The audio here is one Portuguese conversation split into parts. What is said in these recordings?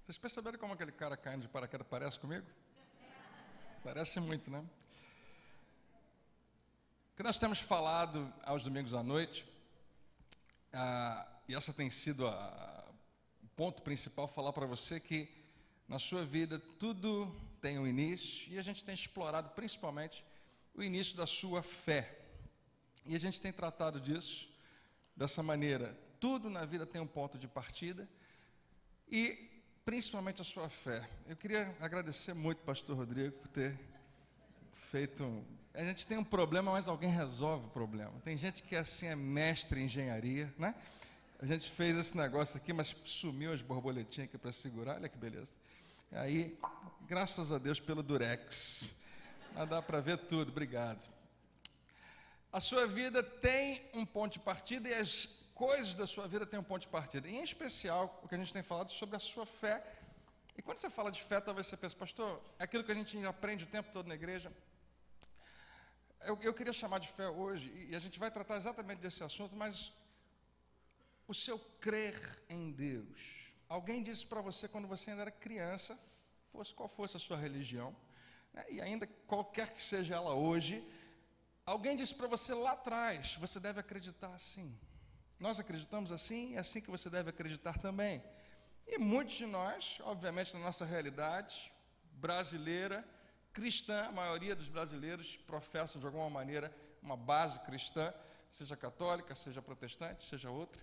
Vocês perceberam como aquele cara caindo de paraquedas parece comigo? Parece muito, né? O que nós temos falado aos domingos à noite, e essa tem sido o ponto principal, falar para você que na sua vida tudo tem um início, e a gente tem explorado principalmente o início da sua fé. E a gente tem tratado disso dessa maneira. Tudo na vida tem um ponto de partida, e principalmente a sua fé. Eu queria agradecer muito ao pastor Rodrigo por ter feito... A gente tem um problema, mas alguém resolve o problema. Tem gente que assim é mestre em engenharia, né? A gente fez esse negócio aqui, mas sumiu as borboletinhas aqui para segurar, olha que beleza. Aí, graças a Deus pelo Durex. Mas dá para ver tudo, obrigado. A sua vida tem um ponto de partida e as coisas da sua vida têm um ponto de partida. E, em especial, o que a gente tem falado sobre a sua fé. E quando você fala de fé, talvez você pense, pastor, é aquilo que a gente aprende o tempo todo na igreja. Eu queria chamar de fé hoje, e a gente vai tratar exatamente desse assunto, mas o seu crer em Deus. Alguém disse para você quando você ainda era criança, qual fosse a sua religião, né, e ainda qualquer que seja ela hoje, alguém disse para você lá atrás, você deve acreditar assim. Nós acreditamos assim, é assim que você deve acreditar também. E muitos de nós, obviamente na nossa realidade brasileira, cristã, a maioria dos brasileiros professam de alguma maneira uma base cristã, seja católica, seja protestante, seja outra.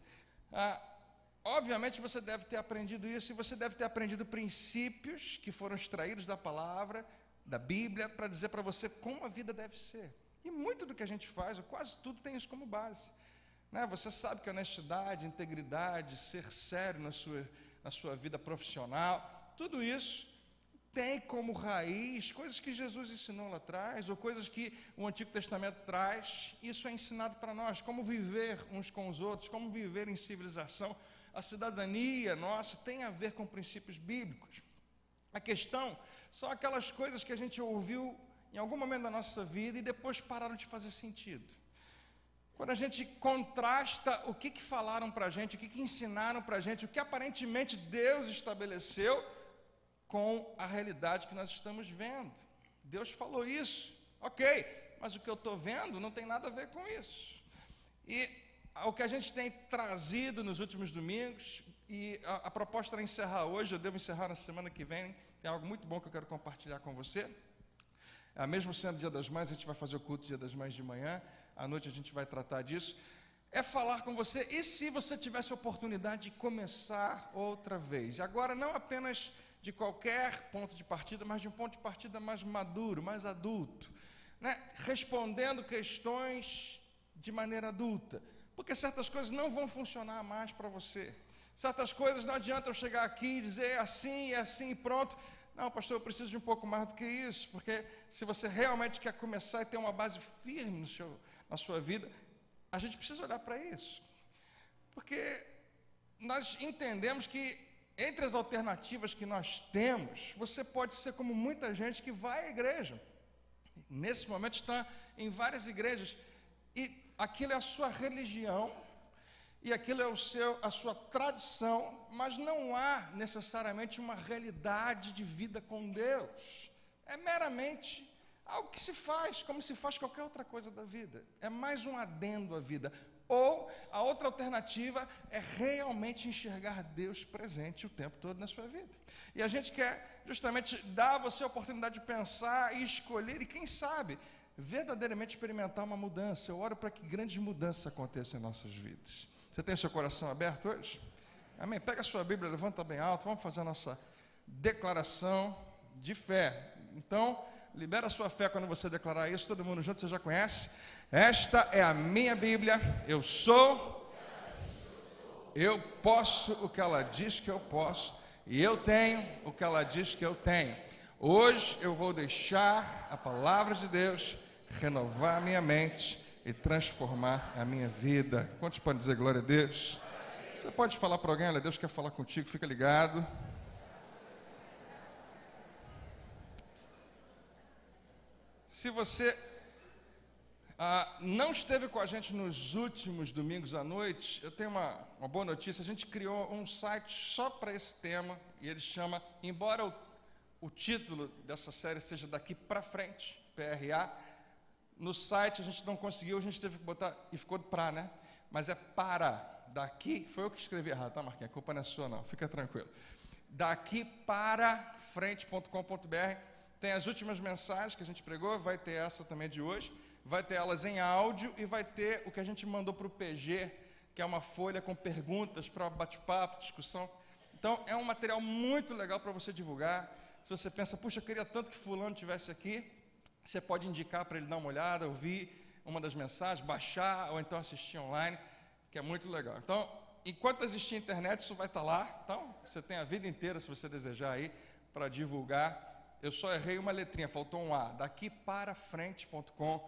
Obviamente você deve ter aprendido isso, e você deve ter aprendido princípios que foram extraídos da palavra, da Bíblia, para dizer para você como a vida deve ser. E muito do que a gente faz, ou quase tudo, tem isso como base. Né? Você sabe que honestidade, integridade, ser sério na sua vida profissional, tudo isso tem como raiz coisas que Jesus ensinou lá atrás, ou coisas que o Antigo Testamento traz. Isso é ensinado para nós, como viver uns com os outros, como viver em civilização. A cidadania nossa tem a ver com princípios bíblicos. A questão são aquelas coisas que a gente ouviu em algum momento da nossa vida e depois pararam de fazer sentido. Quando a gente contrasta o que falaram para a gente, o que ensinaram para a gente, o que aparentemente Deus estabeleceu com a realidade que nós estamos vendo. Deus falou isso, ok, mas o que eu estou vendo não tem nada a ver com isso. E o que a gente tem trazido nos últimos domingos, e a proposta era encerrar hoje, eu devo encerrar na semana que vem, tem algo muito bom que eu quero compartilhar com você. Mesmo sendo Dia das Mães, a gente vai fazer o culto Dia das Mães de manhã, à noite a gente vai tratar disso. É falar com você, e se você tivesse a oportunidade de começar outra vez? Agora, não apenas de qualquer ponto de partida, mas de um ponto de partida mais maduro, mais adulto, né? Respondendo questões de maneira adulta, porque certas coisas não vão funcionar mais para você. Certas coisas não adianta eu chegar aqui e dizer é assim e pronto. Não, pastor, eu preciso de um pouco mais do que isso, porque se você realmente quer começar e ter uma base firme na sua vida, a gente precisa olhar para isso. Porque nós entendemos que entre as alternativas que nós temos, você pode ser como muita gente que vai à igreja. Nesse momento está em várias igrejas, e aquilo é a sua religião, e aquilo é a sua tradição, mas não há necessariamente uma realidade de vida com Deus. É meramente algo que se faz, como se faz qualquer outra coisa da vida. É mais um adendo à vida. Ou a outra alternativa é realmente enxergar Deus presente o tempo todo na sua vida. E a gente quer justamente dar a você a oportunidade de pensar e escolher, e quem sabe, verdadeiramente experimentar uma mudança. Eu oro para que grandes mudanças aconteçam em nossas vidas. Você tem seu coração aberto hoje? Amém? Pega a sua Bíblia, levanta bem alto, vamos fazer a nossa declaração de fé. Então, libera a sua fé quando você declarar isso, todo mundo junto, você já conhece? Esta é a minha Bíblia, eu posso o que ela diz que eu posso, e eu tenho o que ela diz que eu tenho. Hoje eu vou deixar a palavra de Deus renovar a minha mente e transformar a minha vida. Quantos podem dizer glória a Deus? Você pode falar para alguém, olha, Deus quer falar contigo, fica ligado. Se você Não esteve com a gente nos últimos domingos à noite, eu tenho uma boa notícia. A gente criou um site só para esse tema, e ele chama, embora o título dessa série seja Daqui para Frente, PRA, no site a gente não conseguiu, a gente teve que botar, e ficou para, né? Mas é para, daqui, foi eu que escrevi errado, tá, Marquinhos? A culpa não é sua não, fica tranquilo. Daqui para frente.com.br, tem as últimas mensagens que a gente pregou, vai ter essa também de hoje, vai ter elas em áudio e vai ter o que a gente mandou para o PG, que é uma folha com perguntas para bate-papo, discussão. Então, é um material muito legal para você divulgar. Se você pensa, puxa, eu queria tanto que fulano estivesse aqui, você pode indicar para ele dar uma olhada, ouvir uma das mensagens, baixar ou então assistir online, que é muito legal. Então, enquanto existir internet, isso vai estar lá. Então, você tem a vida inteira, se você desejar aí, para divulgar. Eu só errei uma letrinha, faltou um A, daqui para frente.com.br.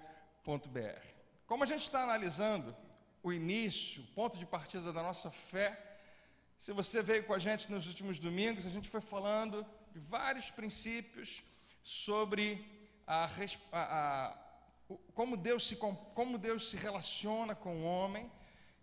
Como a gente está analisando o início, o ponto de partida da nossa fé, se você veio com a gente nos últimos domingos, a gente foi falando de vários princípios sobre como Deus se relaciona com o homem.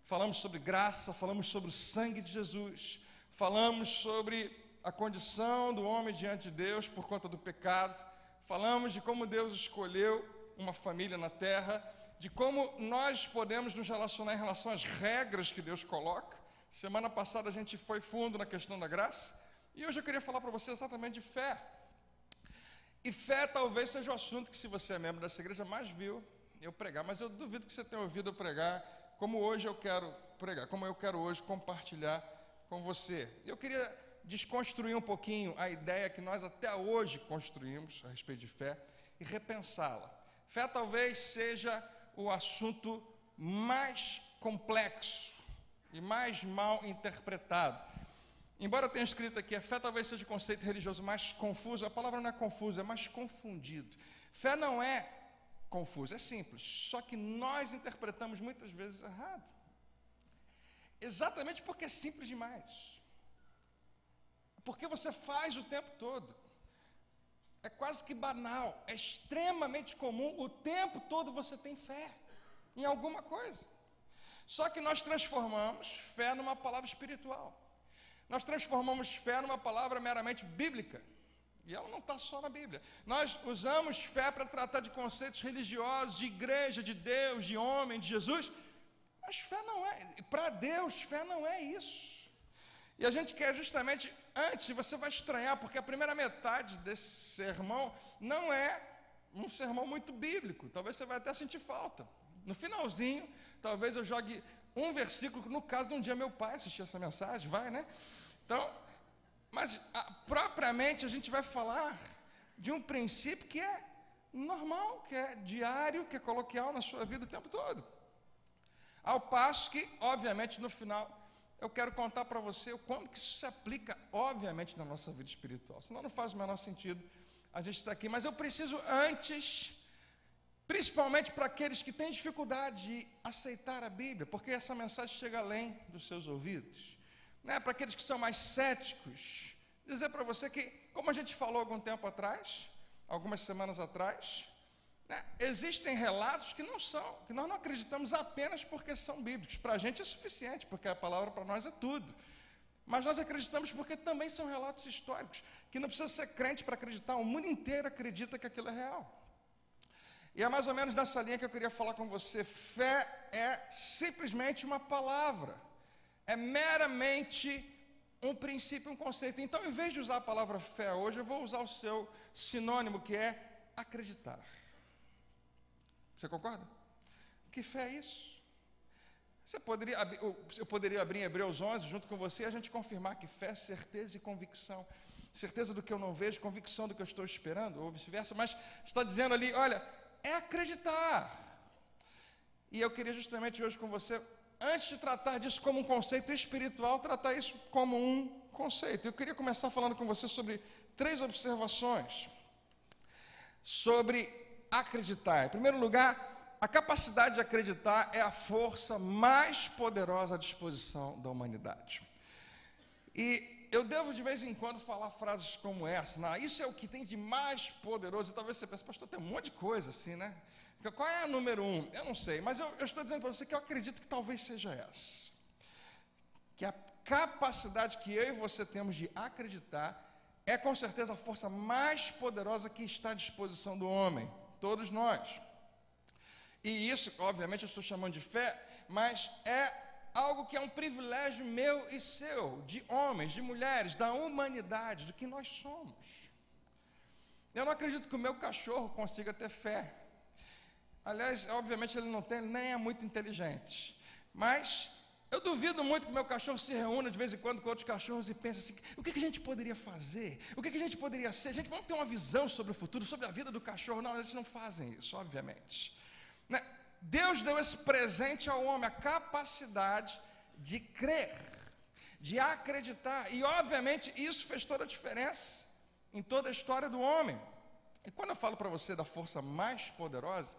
Falamos sobre graça, falamos sobre o sangue de Jesus, falamos sobre a condição do homem diante de Deus por conta do pecado, falamos de como Deus escolheu uma família na terra, de como nós podemos nos relacionar em relação às regras que Deus coloca. Semana passada a gente foi fundo na questão da graça, e hoje eu queria falar para você exatamente de fé. E fé talvez seja o assunto que, se você é membro dessa igreja, mais viu eu pregar, mas eu duvido que você tenha ouvido eu pregar como hoje eu quero pregar, como eu quero hoje compartilhar com você. Eu queria desconstruir um pouquinho a ideia que nós até hoje construímos a respeito de fé e repensá-la. Fé talvez seja o assunto mais complexo e mais mal interpretado. Embora eu tenha escrito aqui, a fé talvez seja o conceito religioso mais confuso, a palavra não é confuso, é mais confundido. Fé não é confuso, é simples, só que nós interpretamos muitas vezes errado. Exatamente porque é simples demais. Porque você faz o tempo todo. É quase que banal, é extremamente comum, o tempo todo você tem fé em alguma coisa. Só que nós transformamos fé numa palavra espiritual. Nós transformamos fé numa palavra meramente bíblica. E ela não está só na Bíblia. Nós usamos fé para tratar de conceitos religiosos, de igreja, de Deus, de homem, de Jesus. Mas fé não é, para Deus, fé não é isso. E a gente quer justamente, antes, você vai estranhar, porque a primeira metade desse sermão não é um sermão muito bíblico. Talvez você vai até sentir falta. No finalzinho, talvez eu jogue um versículo, no caso de um dia meu pai assistir essa mensagem, vai, né? Então, mas propriamente a gente vai falar de um princípio que é normal, que é diário, que é coloquial na sua vida o tempo todo. Ao passo que, obviamente, no final, eu quero contar para você como que isso se aplica, obviamente, na nossa vida espiritual. Senão não faz o menor sentido a gente estar aqui. Mas eu preciso antes, principalmente para aqueles que têm dificuldade de aceitar a Bíblia, porque essa mensagem chega além dos seus ouvidos, né? Para aqueles que são mais céticos, dizer para você que, como a gente falou algum tempo atrás, algumas semanas atrás, né, existem relatos que nós não acreditamos apenas porque são bíblicos. Para a gente é suficiente, porque a palavra para nós é tudo. Mas nós acreditamos porque também são relatos históricos, que não precisa ser crente para acreditar, o mundo inteiro acredita que aquilo é real. E é mais ou menos nessa linha que eu queria falar com você. Fé é simplesmente uma palavra, é meramente um princípio, um conceito. Então, em vez de usar a palavra fé hoje, eu vou usar o seu sinônimo, que é acreditar. Você concorda? Que fé é isso? Eu poderia abrir em Hebreus 11 junto com você e a gente confirmar que fé é certeza e convicção. Certeza do que eu não vejo, convicção do que eu estou esperando, ou vice-versa. Mas está dizendo ali, olha, é acreditar. E eu queria justamente hoje com você, antes de tratar disso como um conceito espiritual, tratar isso como um conceito. Eu queria começar falando com você sobre 3 observações sobre acreditar. Em primeiro lugar, a capacidade de acreditar é a força mais poderosa à disposição da humanidade. E eu devo de vez em quando falar frases como essa, isso é o que tem de mais poderoso. E talvez você pense, pastor, tem um monte de coisa assim, né? Qual é a número 1? Eu não sei, mas eu estou dizendo para você que eu acredito que talvez seja essa. Que a capacidade que eu e você temos de acreditar é com certeza a força mais poderosa que está à disposição do homem, todos nós. E isso, obviamente, eu estou chamando de fé, mas é algo que é um privilégio meu e seu, de homens, de mulheres, da humanidade, do que nós somos. Eu não acredito que o meu cachorro consiga ter fé. Aliás, obviamente ele não tem, nem é muito inteligente. Mas eu duvido muito que o meu cachorro se reúna de vez em quando com outros cachorros e pense assim, o que a gente poderia fazer? O que a gente poderia ser? A gente vamos ter uma visão sobre o futuro, sobre a vida do cachorro. Não, eles não fazem isso, obviamente. Né? Deus deu esse presente ao homem, a capacidade de crer, de acreditar. E, obviamente, isso fez toda a diferença em toda a história do homem. E quando eu falo para você da força mais poderosa,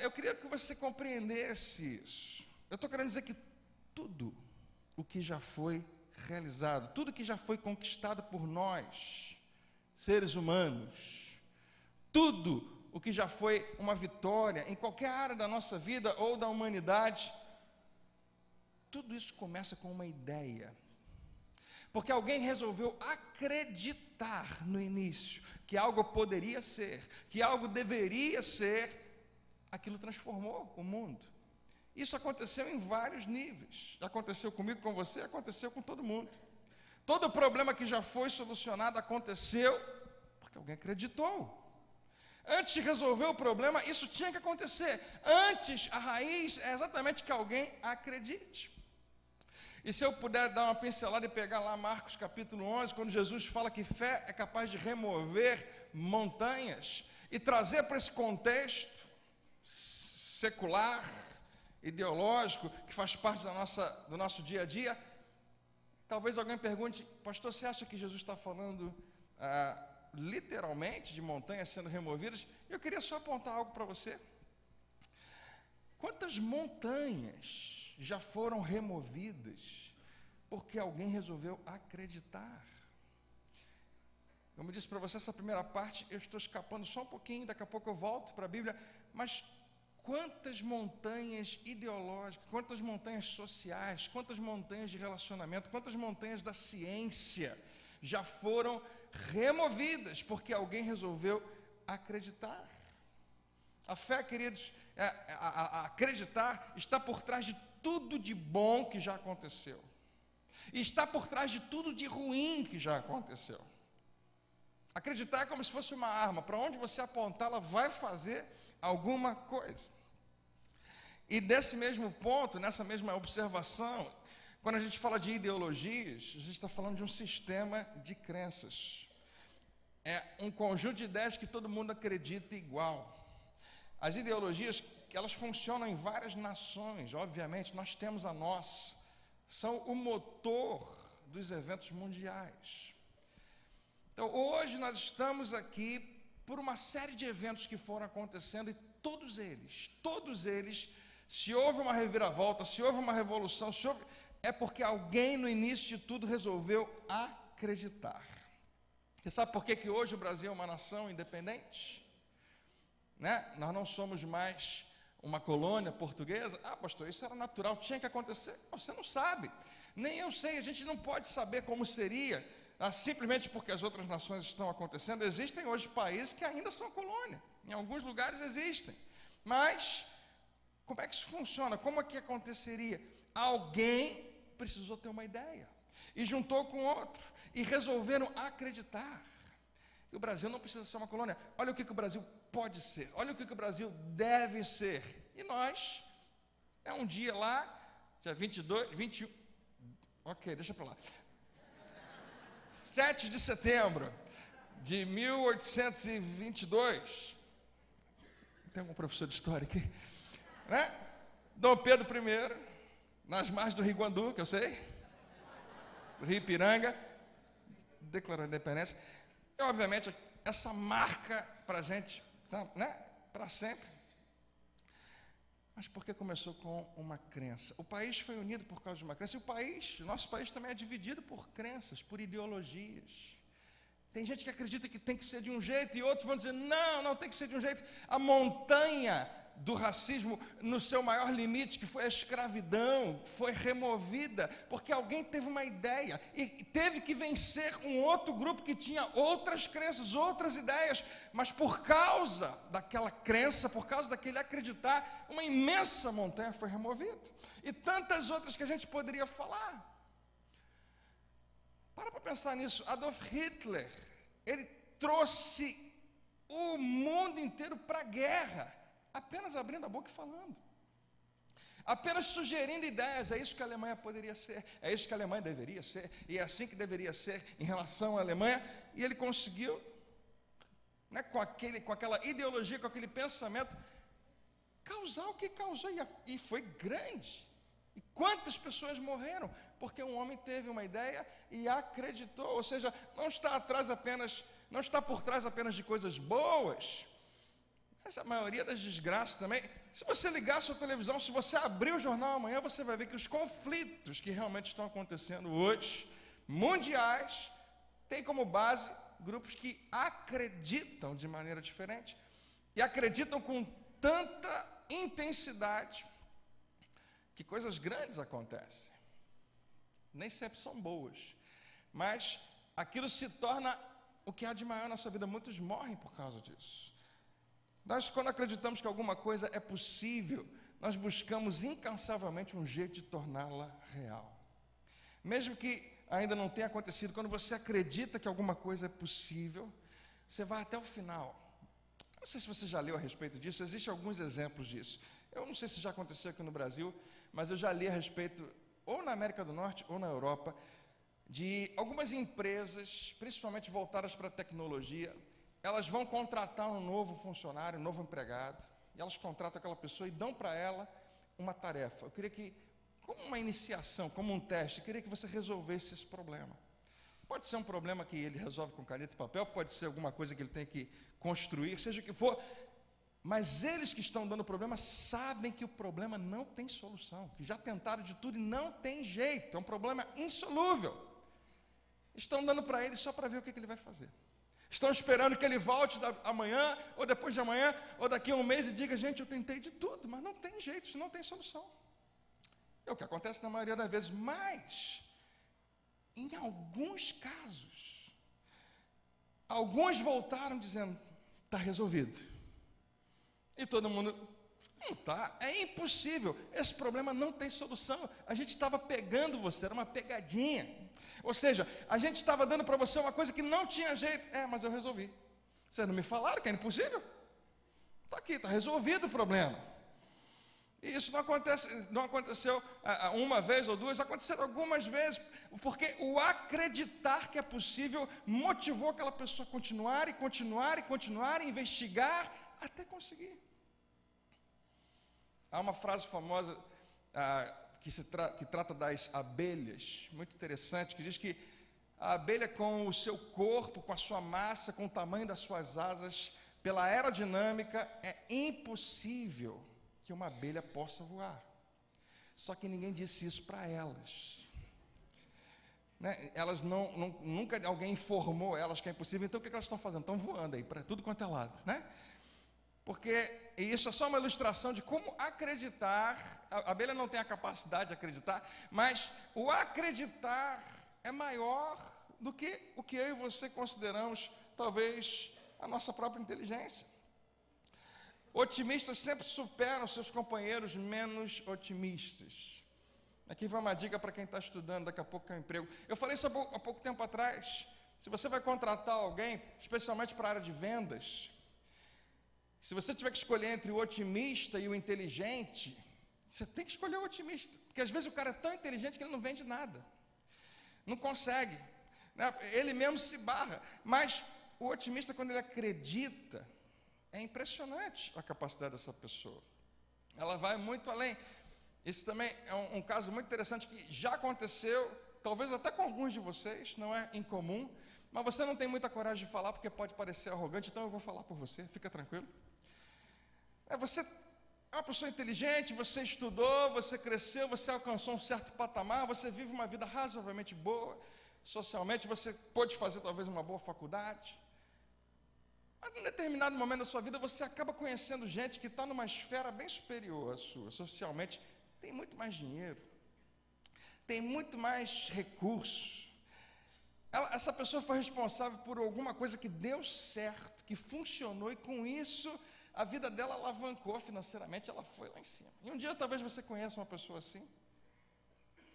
eu queria que você compreendesse isso. Eu estou querendo dizer que tudo o que já foi realizado, tudo que já foi conquistado por nós, seres humanos, tudo o que já foi uma vitória em qualquer área da nossa vida ou da humanidade, tudo isso começa com uma ideia. Porque alguém resolveu acreditar no início que algo poderia ser, que algo deveria ser, aquilo transformou o mundo. Isso aconteceu em vários níveis. Aconteceu comigo, com você, aconteceu com todo mundo. Todo problema que já foi solucionado aconteceu porque alguém acreditou. Antes de resolver o problema, isso tinha que acontecer. Antes, a raiz é exatamente que alguém acredite. E se eu puder dar uma pincelada e pegar lá Marcos capítulo 11, quando Jesus fala que fé é capaz de remover montanhas e trazer para esse contexto secular, ideológico, que faz parte do nosso dia a dia, talvez alguém pergunte, pastor, você acha que Jesus está falando literalmente de montanhas sendo removidas? Eu queria só apontar algo para você. Quantas montanhas já foram removidas porque alguém resolveu acreditar? Como eu disse para você, essa primeira parte, eu estou escapando só um pouquinho, daqui a pouco eu volto para a Bíblia, mas quantas montanhas ideológicas, quantas montanhas sociais, quantas montanhas de relacionamento, quantas montanhas da ciência já foram removidas porque alguém resolveu acreditar. A fé, queridos, acreditar está por trás de tudo de bom que já aconteceu. E está por trás de tudo de ruim que já aconteceu. Acreditar é como se fosse uma arma. Para onde você apontar, ela vai fazer alguma coisa. E desse mesmo ponto, nessa mesma observação, quando a gente fala de ideologias, a gente está falando de um sistema de crenças. É um conjunto de ideias que todo mundo acredita igual. As ideologias, elas funcionam em várias nações, obviamente, nós temos a nossa. São o motor dos eventos mundiais. Então, hoje nós estamos aqui por uma série de eventos que foram acontecendo e todos eles, se houve uma reviravolta, se houve uma revolução, é porque alguém no início de tudo resolveu acreditar. Você sabe por que hoje o Brasil é uma nação independente? Né? Nós não somos mais uma colônia portuguesa. Pastor, isso era natural, tinha que acontecer. Você não sabe, nem eu sei, a gente não pode saber como seria, simplesmente porque as outras nações estão acontecendo. Existem hoje países que ainda são colônia, em alguns lugares existem, mas como é que isso funciona? Como é que aconteceria? Alguém precisou ter uma ideia, e juntou com outro, e resolveram acreditar. E o Brasil não precisa ser uma colônia. Olha o que o Brasil pode ser, olha o que o Brasil deve ser. E nós, um dia lá, dia 21, ok, deixa para lá, 7 de setembro de 1822, tem algum professor de história aqui? Né? Dom Pedro I, nas margens do Rio Guandu, que eu sei, do Rio Ipiranga, declarou a independência. E, obviamente, essa marca para a gente, né, para sempre. Mas porque começou com uma crença. O país foi unido por causa de uma crença. E o nosso país também é dividido por crenças, por ideologias. Tem gente que acredita que tem que ser de um jeito e outros vão dizer, não, não tem que ser de um jeito. A montanha do racismo, no seu maior limite, que foi a escravidão, foi removida, porque alguém teve uma ideia e teve que vencer um outro grupo que tinha outras crenças, outras ideias, mas por causa daquela crença, por causa daquele acreditar, uma imensa montanha foi removida. E tantas outras que a gente poderia falar. Para pensar nisso. Adolf Hitler, ele trouxe o mundo inteiro para a guerra, apenas abrindo a boca e falando, apenas sugerindo ideias. É isso que a Alemanha poderia ser, é isso que a Alemanha deveria ser, e é assim que deveria ser em relação à Alemanha. E ele conseguiu, né, com aquela ideologia, com aquele pensamento, causar o que causou, e foi grande. E quantas pessoas morreram? Porque um homem teve uma ideia e acreditou. Ou seja, não está por trás apenas de coisas boas, mas a maioria das desgraças também. Se você ligar a sua televisão, se você abrir o jornal amanhã, você vai ver que os conflitos que realmente estão acontecendo hoje, mundiais, têm como base grupos que acreditam de maneira diferente, e acreditam com tanta intensidade, que coisas grandes acontecem. Nem sempre são boas, mas aquilo se torna o que há de maior na sua vida. Muitos morrem por causa disso. Nós, quando acreditamos que alguma coisa é possível, nós buscamos incansavelmente um jeito de torná-la real. Mesmo que ainda não tenha acontecido, quando você acredita que alguma coisa é possível, você vai até o final. Não sei se você já leu a respeito disso, existem alguns exemplos disso. Eu não sei se já aconteceu aqui no Brasil, mas eu já li a respeito, ou na América do Norte, ou na Europa, de algumas empresas, principalmente voltadas para a tecnologia. Elas vão contratar um novo funcionário, um novo empregado, e elas contratam aquela pessoa e dão para ela uma tarefa. Eu queria que, como uma iniciação, como um teste, eu queria que você resolvesse esse problema. Pode ser um problema que ele resolve com caneta e papel, pode ser alguma coisa que ele tem que construir, seja o que for, mas eles que estão dando o problema sabem que o problema não tem solução, que já tentaram de tudo e não tem jeito, é um problema insolúvel. Estão dando para ele só para ver o que ele vai fazer. Estão esperando que ele volte amanhã, ou depois de amanhã, ou daqui a um mês e diga, gente, eu tentei de tudo, mas não tem jeito, isso não tem solução. É o que acontece na maioria das vezes, mas, em alguns casos, alguns voltaram dizendo, está resolvido. E todo mundo, não está, é impossível, esse problema não tem solução, a gente estava pegando você, era uma pegadinha. Ou seja, a gente estava dando para você uma coisa que não tinha jeito. Mas eu resolvi. Vocês não me falaram que era impossível? Está aqui, está resolvido o problema. E isso não aconteceu uma vez ou duas, aconteceram algumas vezes, porque o acreditar que é possível motivou aquela pessoa a continuar e continuar e continuar, e investigar até conseguir. Há uma frase famosa que trata das abelhas, muito interessante, que diz que a abelha, com o seu corpo, com a sua massa, com o tamanho das suas asas, pela aerodinâmica, é impossível que uma abelha possa voar. Só que ninguém disse isso para elas. Né? Elas nunca alguém informou elas que é impossível. Então o que elas estão fazendo? Estão voando aí para tudo quanto é lado, né? Porque isso é só uma ilustração de como acreditar. A abelha não tem a capacidade de acreditar, mas o acreditar é maior do que o que eu e você consideramos, talvez, a nossa própria inteligência. Otimistas sempre superam seus companheiros menos otimistas. Aqui vai uma dica para quem está estudando, daqui a pouco tem um emprego. Eu falei isso há pouco tempo atrás. Se você vai contratar alguém, especialmente para a área de vendas, se você tiver que escolher entre o otimista e o inteligente, você tem que escolher o otimista, porque às vezes o cara é tão inteligente que ele não vende nada, não consegue, né? Ele mesmo se barra. Mas o otimista, quando ele acredita, é impressionante a capacidade dessa pessoa, ela vai muito além. Esse também é um caso muito interessante que já aconteceu, talvez até com alguns de vocês, não é incomum, mas você não tem muita coragem de falar porque pode parecer arrogante, então eu vou falar por você, fica tranquilo. Você é uma pessoa inteligente, você estudou, você cresceu, você alcançou um certo patamar, você vive uma vida razoavelmente boa, socialmente, você pôde fazer talvez uma boa faculdade, mas em determinado momento da sua vida você acaba conhecendo gente que está numa esfera bem superior à sua, socialmente, tem muito mais dinheiro, tem muito mais recursos. Essa pessoa foi responsável por alguma coisa que deu certo, que funcionou, e com isso a vida dela alavancou financeiramente, ela foi lá em cima. E um dia talvez você conheça uma pessoa assim.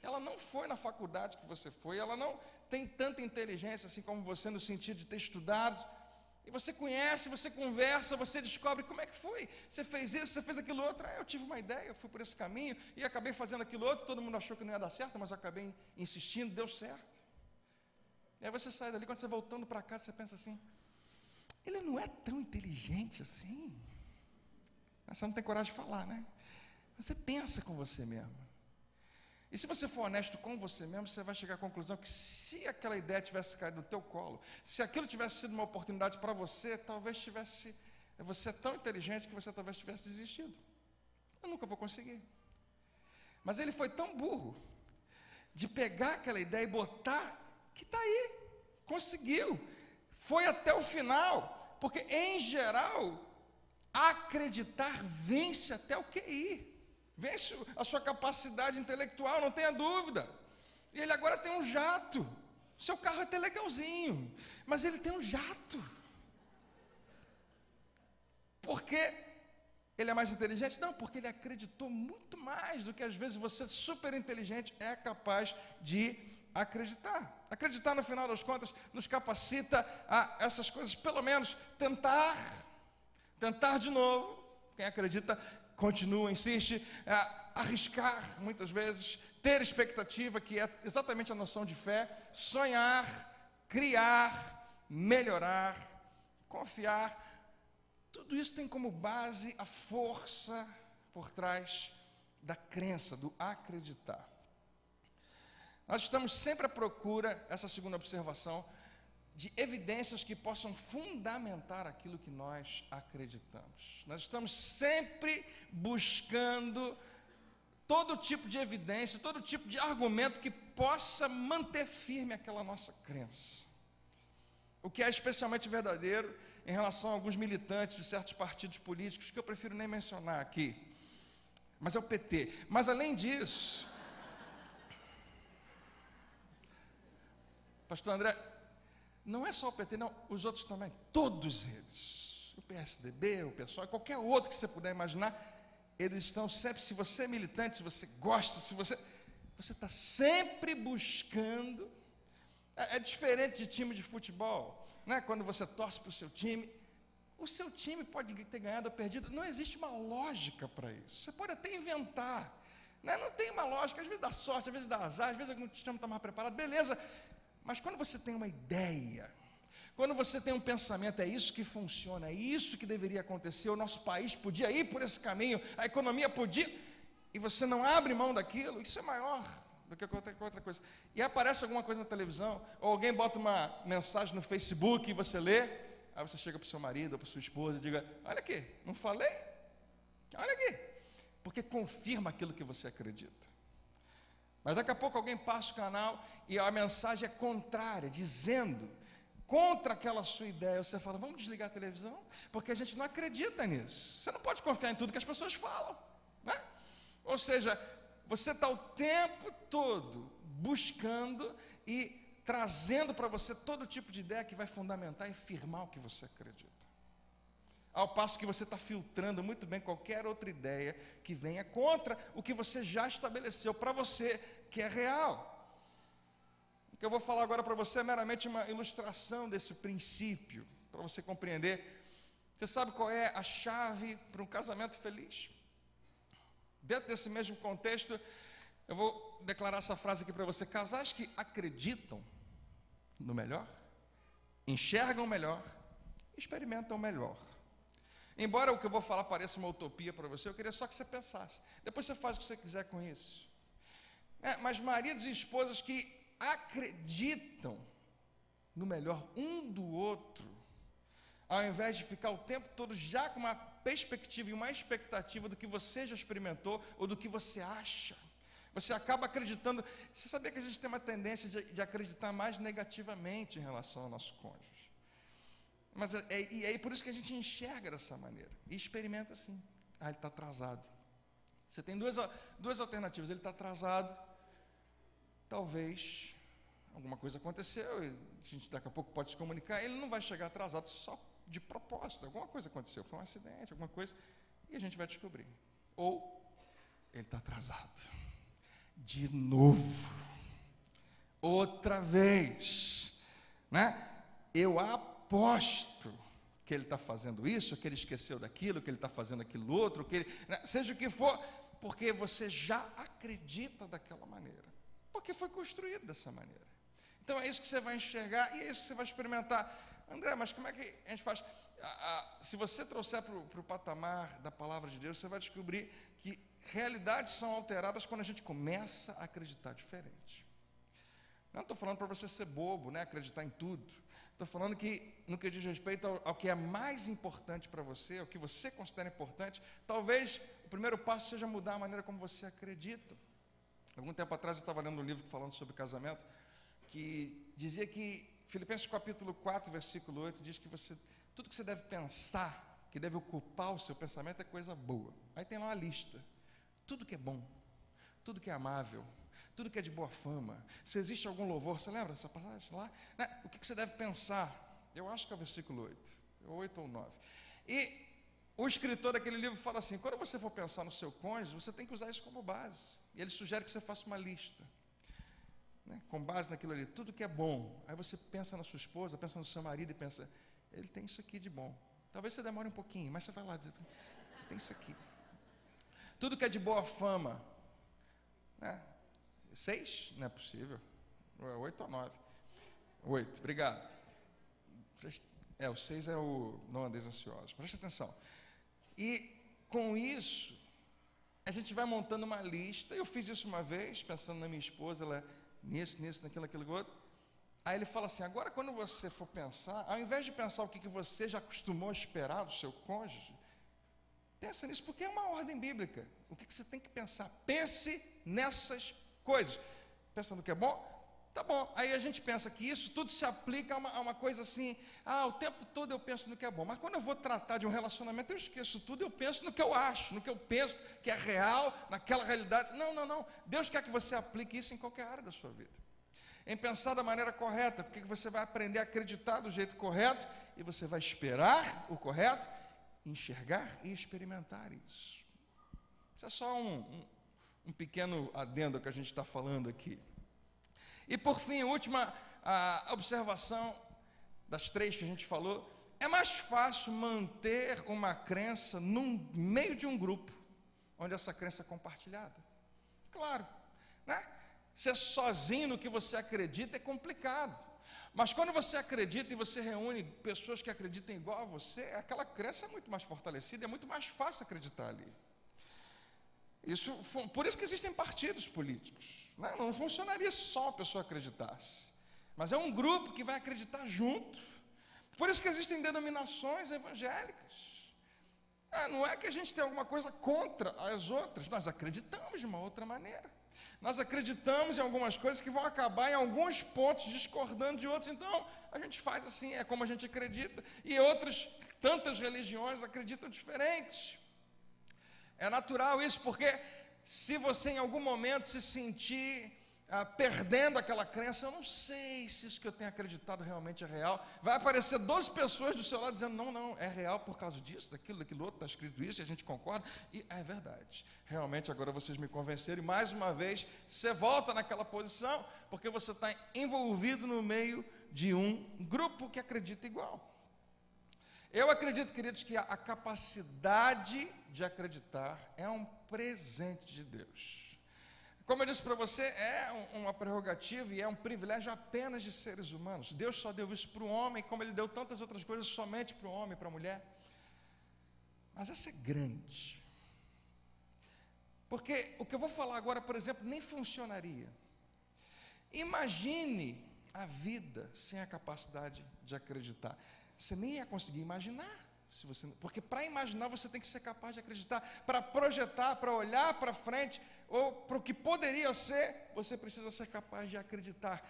Ela não foi na faculdade que você foi, ela não tem tanta inteligência assim como você, no sentido de ter estudado. E você conhece, você conversa, você descobre como é que foi. Você fez isso, você fez aquilo outro. Eu tive uma ideia, eu fui por esse caminho e acabei fazendo aquilo outro. Todo mundo achou que não ia dar certo, mas eu acabei insistindo, deu certo. E aí você sai dali, quando você voltando para casa, você pensa assim: ele não é tão inteligente assim. Mas você não tem coragem de falar, né? Você pensa com você mesmo. E se você for honesto com você mesmo, você vai chegar à conclusão que se aquela ideia tivesse caído no teu colo, se aquilo tivesse sido uma oportunidade para você, talvez você é tão inteligente que você talvez tivesse desistido. Eu nunca vou conseguir. Mas ele foi tão burro de pegar aquela ideia e botar, que está aí, conseguiu, foi até o final, porque em geral, acreditar vence até o QI. Vence a sua capacidade intelectual, não tenha dúvida. E ele agora tem um jato. Seu carro é até legalzinho, mas ele tem um jato. Porque ele é mais inteligente? Não, porque ele acreditou muito mais do que às vezes você, super inteligente, é capaz de acreditar. Acreditar, no final das contas, nos capacita a essas coisas, pelo menos tentar de novo. Quem acredita continua, insiste, arriscar muitas vezes, ter expectativa, que é exatamente a noção de fé, sonhar, criar, melhorar, confiar. Tudo isso tem como base a força por trás da crença, do acreditar. Nós estamos sempre à procura, essa segunda observação, de evidências que possam fundamentar aquilo que nós acreditamos. Nós estamos sempre buscando todo tipo de evidência, todo tipo de argumento que possa manter firme aquela nossa crença. O que é especialmente verdadeiro em relação a alguns militantes de certos partidos políticos, que eu prefiro nem mencionar aqui, mas é o PT. Mas além disso, pastor André, não é só o PT, não, os outros também, todos eles, o PSDB, o PSOL, qualquer outro que você puder imaginar, eles estão sempre, se você é militante, se você gosta, se você está sempre buscando. É diferente de time de futebol, né? Quando você torce para o seu time pode ter ganhado ou perdido, não existe uma lógica para isso, você pode até inventar, né? Não tem uma lógica, às vezes dá sorte, às vezes dá azar, às vezes algum time está mais preparado, beleza. Mas quando você tem uma ideia, quando você tem um pensamento, é isso que funciona, é isso que deveria acontecer, o nosso país podia ir por esse caminho, a economia podia, e você não abre mão daquilo, isso é maior do que qualquer outra coisa. E aparece alguma coisa na televisão, ou alguém bota uma mensagem no Facebook e você lê, aí você chega para o seu marido ou para a sua esposa e diga: olha aqui, não falei? Olha aqui, porque confirma aquilo que você acredita. Mas daqui a pouco alguém passa o canal e a mensagem é contrária, dizendo contra aquela sua ideia. Você fala: vamos desligar a televisão? Porque a gente não acredita nisso. Você não pode confiar em tudo que as pessoas falam, né? Ou seja, você está o tempo todo buscando e trazendo para você todo tipo de ideia que vai fundamentar e firmar o que você acredita. Ao passo que você está filtrando muito bem qualquer outra ideia que venha contra o que você já estabeleceu para você, que é real. O que eu vou falar agora para você é meramente uma ilustração desse princípio, para você compreender. Você sabe qual é a chave para um casamento feliz? Dentro desse mesmo contexto, eu vou declarar essa frase aqui para você: casais que acreditam no melhor, enxergam melhor, experimentam melhor. Embora o que eu vou falar pareça uma utopia para você, eu queria só que você pensasse. Depois você faz o que você quiser com isso. Mas maridos e esposas que acreditam no melhor um do outro, ao invés de ficar o tempo todo já com uma perspectiva e uma expectativa do que você já experimentou ou do que você acha. Você acaba acreditando. Você sabia que a gente tem uma tendência de acreditar mais negativamente em relação ao nosso cônjuge? Mas e aí por isso que a gente enxerga dessa maneira e experimenta assim. Ah, ele está atrasado. Você tem duas alternativas. Ele está atrasado. Talvez alguma coisa aconteceu. A gente daqui a pouco pode se comunicar. Ele não vai chegar atrasado só de propósito. Alguma coisa aconteceu. Foi um acidente, alguma coisa. E a gente vai descobrir. Ou ele está atrasado. De novo. Outra vez. Né? Eu aposto que ele está fazendo isso, que ele esqueceu daquilo, que ele está fazendo aquilo outro, que ele, né, seja o que for, porque você já acredita daquela maneira, porque foi construído dessa maneira. Então é isso que você vai enxergar e é isso que você vai experimentar. André, mas como é que a gente faz? Se você trouxer para o patamar da palavra de Deus, você vai descobrir que realidades são alteradas quando a gente começa a acreditar diferente. Não estou falando para você ser bobo, né, acreditar em tudo. Estou falando que, no que diz respeito ao que é mais importante para você, ao que você considera importante, talvez o primeiro passo seja mudar a maneira como você acredita. Algum tempo atrás eu estava lendo um livro falando sobre casamento, que dizia que, Filipenses capítulo 4, versículo 8, diz que tudo que você deve pensar, que deve ocupar o seu pensamento é coisa boa. Aí tem lá uma lista. Tudo que é bom, tudo que é amável, tudo que é de boa fama, se existe algum louvor, você lembra dessa passagem lá? Né? O que você deve pensar? Eu acho que é o versículo 8 ou 9. E o escritor daquele livro fala assim, quando você for pensar no seu cônjuge, você tem que usar isso como base. E ele sugere que você faça uma lista, né? Com base naquilo ali, tudo que é bom. Aí você pensa na sua esposa, pensa no seu marido e pensa, ele tem isso aqui de bom. Talvez você demore um pouquinho, mas você vai lá, tem isso aqui. Tudo que é de boa fama, né? 6? Não é possível. 8 ou 9? 8, obrigado. O 6 é o não andeis ansiosos. Preste atenção. E com isso, a gente vai montando uma lista. Eu fiz isso uma vez, pensando na minha esposa, ela nisso, naquilo outro. Aí ele fala assim, agora quando você for pensar, ao invés de pensar o que você já acostumou a esperar do seu cônjuge, pensa nisso, porque é uma ordem bíblica. O que você tem que pensar? Pense nessas coisas. Pensa no que é bom? Tá bom. Aí a gente pensa que isso tudo se aplica a uma coisa assim, o tempo todo eu penso no que é bom, mas quando eu vou tratar de um relacionamento, eu esqueço tudo, eu penso no que eu acho, no que eu penso que é real, naquela realidade. Não. Deus quer que você aplique isso em qualquer área da sua vida. Em pensar da maneira correta, porque você vai aprender a acreditar do jeito correto, e você vai esperar o correto, enxergar e experimentar isso. Isso é só um pequeno adendo que a gente está falando aqui. E por fim, a última observação das 3 que a gente falou, é mais fácil manter uma crença no meio de um grupo, onde essa crença é compartilhada. Claro, né? Ser sozinho no que você acredita é complicado. Mas quando você acredita e você reúne pessoas que acreditam igual a você, aquela crença é muito mais fortalecida, é muito mais fácil acreditar ali. Por isso que existem partidos políticos. Né? Não funcionaria só a pessoa acreditasse. Mas é um grupo que vai acreditar junto. Por isso que existem denominações evangélicas. Não é que a gente tem alguma coisa contra as outras, nós acreditamos de uma outra maneira. Nós acreditamos em algumas coisas que vão acabar em alguns pontos discordando de outros, então a gente faz assim, é como a gente acredita. E outras, tantas religiões acreditam diferentes. É natural isso, porque se você em algum momento se sentir perdendo aquela crença, eu não sei se isso que eu tenho acreditado realmente é real, vai aparecer 12 pessoas do seu lado dizendo, não, é real por causa disso, daquilo outro, está escrito isso, e a gente concorda, e é verdade, realmente agora vocês me convenceram, e mais uma vez, você volta naquela posição, porque você está envolvido no meio de um grupo que acredita igual. Eu acredito, queridos, que a capacidade de acreditar é um presente de Deus. Como eu disse para você, é uma prerrogativa e é um privilégio apenas de seres humanos. Deus só deu isso para o homem, como Ele deu tantas outras coisas somente para o homem e para a mulher. Mas essa é grande. Porque o que eu vou falar agora, por exemplo, nem funcionaria. Imagine a vida sem a capacidade de acreditar. Você nem ia conseguir imaginar. Porque para imaginar você tem que ser capaz de acreditar. Para projetar, para olhar para frente, ou para o que poderia ser, você precisa ser capaz de acreditar.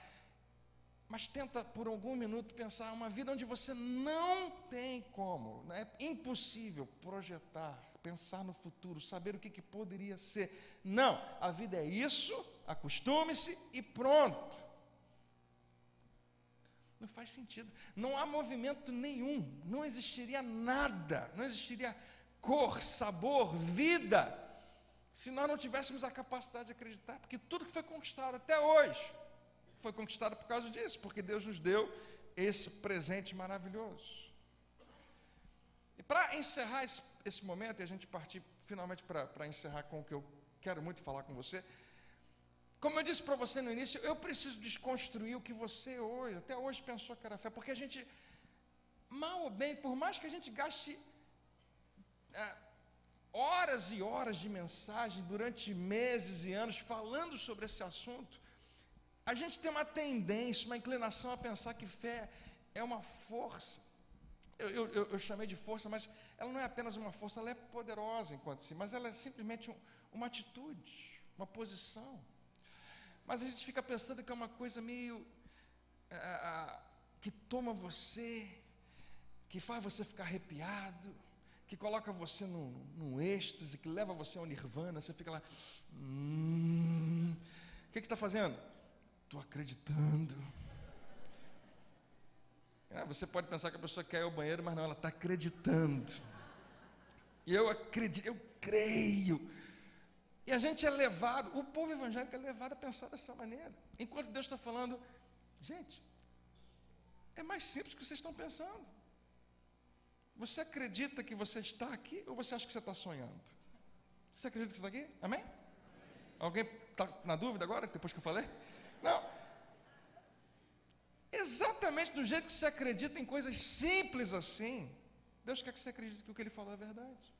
Mas tenta por algum minuto pensar uma vida onde você não tem como, é impossível projetar, pensar no futuro, saber o que poderia ser. Não, a vida é isso, acostume-se e pronto. Não faz sentido, não há movimento nenhum, não existiria nada, não existiria cor, sabor, vida, se nós não tivéssemos a capacidade de acreditar, porque tudo que foi conquistado até hoje, foi conquistado por causa disso, porque Deus nos deu esse presente maravilhoso. E para encerrar esse momento, e a gente partir finalmente para encerrar com o que eu quero muito falar com você, como eu disse para você no início, eu preciso desconstruir o que você hoje, até hoje pensou que era fé, porque a gente, mal ou bem, por mais que a gente gaste horas e horas de mensagem durante meses e anos falando sobre esse assunto, a gente tem uma tendência, uma inclinação a pensar que fé é uma força. Eu chamei de força, mas ela não é apenas uma força, ela é poderosa enquanto si, mas ela é simplesmente uma atitude, uma posição. Mas a gente fica pensando que é uma coisa meio que toma você, que faz você ficar arrepiado, que coloca você num êxtase, que leva você ao nirvana, você fica lá, o que você está fazendo? Estou acreditando. Você pode pensar que a pessoa quer ir ao banheiro, mas não, ela está acreditando. E eu acredito, eu creio. E a gente é levado, o povo evangélico é levado a pensar dessa maneira. Enquanto Deus está falando, gente, é mais simples do que vocês estão pensando. Você acredita que você está aqui ou você acha que você está sonhando? Você acredita que você está aqui? Amém? Alguém está na dúvida agora, depois que eu falei? Não. Exatamente do jeito que você acredita em coisas simples assim, Deus quer que você acredite que o que Ele falou é verdade.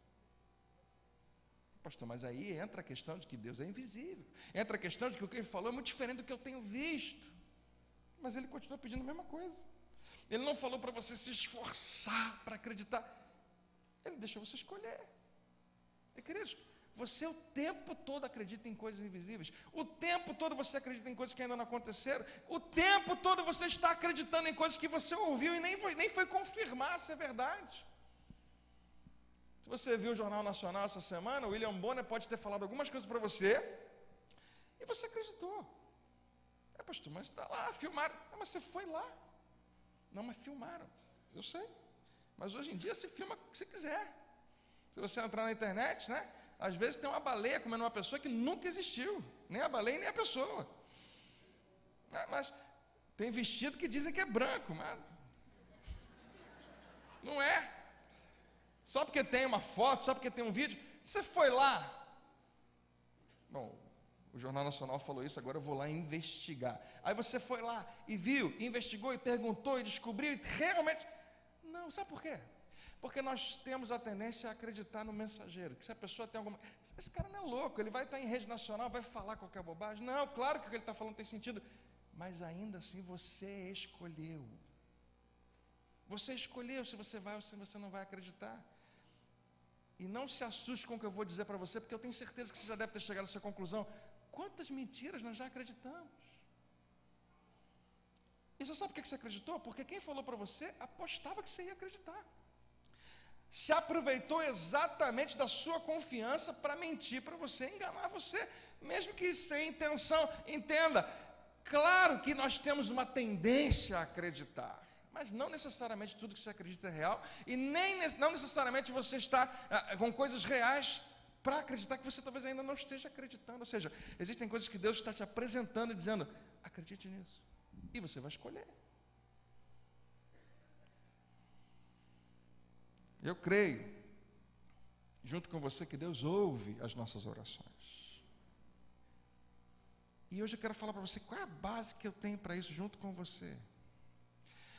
Pastor, mas aí entra a questão de que Deus é invisível. Entra a questão de que o que Ele falou é muito diferente do que eu tenho visto. Mas Ele continua pedindo a mesma coisa. Ele não falou para você se esforçar para acreditar. Ele deixou você escolher. E, queridos, você o tempo todo acredita em coisas invisíveis. O tempo todo você acredita em coisas que ainda não aconteceram. O tempo todo você está acreditando em coisas que você ouviu e nem foi confirmar se é verdade. Se você viu o Jornal Nacional essa semana, o William Bonner pode ter falado algumas coisas para você e você acreditou. Pastor, mas está lá, filmaram. Mas você foi lá. Não, mas filmaram. Eu sei. Mas hoje em dia se filma o que você quiser. Se você entrar na internet, né? Às vezes tem uma baleia comendo uma pessoa que nunca existiu. Nem a baleia, nem a pessoa. Mas tem vestido que dizem que é branco, mas não é. Só porque tem uma foto, só porque tem um vídeo, você foi lá. Bom, o Jornal Nacional falou isso, agora eu vou lá investigar. Aí você foi lá e viu, e investigou, e perguntou, e descobriu, e realmente... Não, sabe por quê? Porque nós temos a tendência a acreditar no mensageiro, que se a pessoa tem alguma... Esse cara não é louco, ele vai estar em rede nacional, vai falar qualquer bobagem. Não, claro que o que ele está falando tem sentido, mas ainda assim você escolheu. Você escolheu se você vai ou se você não vai acreditar. E não se assuste com o que eu vou dizer para você, porque eu tenho certeza que você já deve ter chegado a essa conclusão. Quantas mentiras nós já acreditamos? E você sabe por que você acreditou? Porque quem falou para você apostava que você ia acreditar. Se aproveitou exatamente da sua confiança para mentir para você, enganar você, mesmo que sem intenção. Entenda, claro que nós temos uma tendência a acreditar, mas não necessariamente tudo que você acredita é real, e não necessariamente você está com coisas reais para acreditar que você talvez ainda não esteja acreditando. Ou seja, existem coisas que Deus está te apresentando e dizendo, acredite nisso, e você vai escolher. Eu creio, junto com você, que Deus ouve as nossas orações. E hoje eu quero falar para você qual é a base que eu tenho para isso junto com você.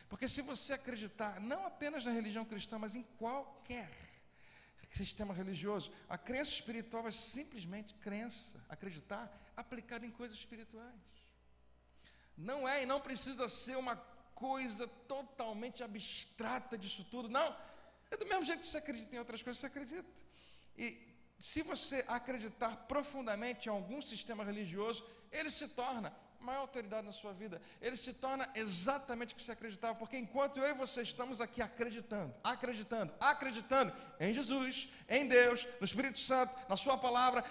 Porque se você acreditar, não apenas na religião cristã, mas em qualquer sistema religioso, a crença espiritual é simplesmente crença, acreditar, aplicada em coisas espirituais. Não é e não precisa ser uma coisa totalmente abstrata disso tudo, não. É do mesmo jeito que você acredita em outras coisas, você acredita. E se você acreditar profundamente em algum sistema religioso, ele se torna maior autoridade na sua vida. Ele se torna exatamente o que você acreditava, porque enquanto eu e você estamos aqui acreditando em Jesus, em Deus, no Espírito Santo, na sua palavra,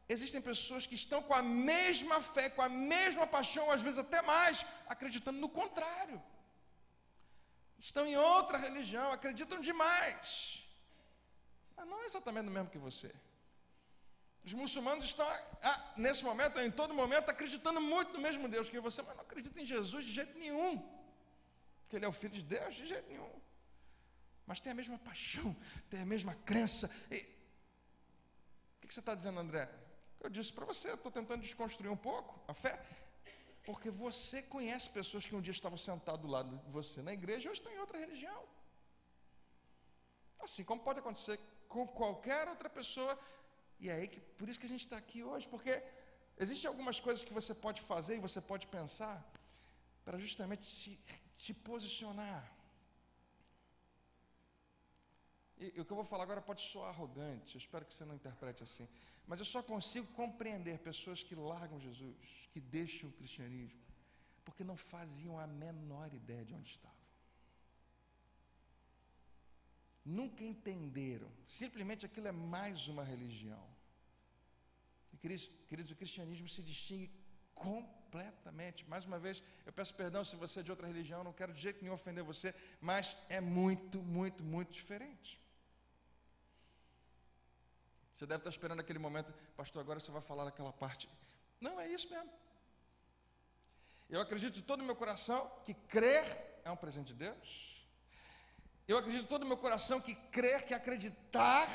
existem pessoas que estão com a mesma fé, com a mesma paixão, às vezes até mais, acreditando no contrário. Estão em outra religião, acreditam demais, mas não exatamente no mesmo que você. Os muçulmanos estão, nesse momento, em todo momento, acreditando muito no mesmo Deus que você, mas não acreditam em Jesus de jeito nenhum, porque Ele é o Filho de Deus de jeito nenhum, mas tem a mesma paixão, tem a mesma crença. E o que você está dizendo, André? Eu disse para você, eu estou tentando desconstruir um pouco a fé, porque você conhece pessoas que um dia estavam sentadas do lado de você na igreja e hoje estão em outra religião. Assim como pode acontecer com qualquer outra pessoa. E é aí que, por isso que a gente está aqui hoje, porque existem algumas coisas que você pode fazer e você pode pensar para justamente te posicionar. E o que eu vou falar agora pode soar arrogante, eu espero que você não interprete assim, mas eu só consigo compreender pessoas que largam Jesus, que deixam o cristianismo, porque não faziam a menor ideia de onde estavam. Nunca entenderam, simplesmente aquilo é mais uma religião. E, queridos, o cristianismo se distingue completamente. Mais uma vez, eu peço perdão se você é de outra religião, não quero de jeito nenhum ofender você, mas é muito, muito, muito diferente. Você deve estar esperando aquele momento, pastor, agora você vai falar daquela parte. Não, é isso mesmo. Eu acredito de todo o meu coração que crer é um presente de Deus. Eu acredito de todo o meu coração que crer, que acreditar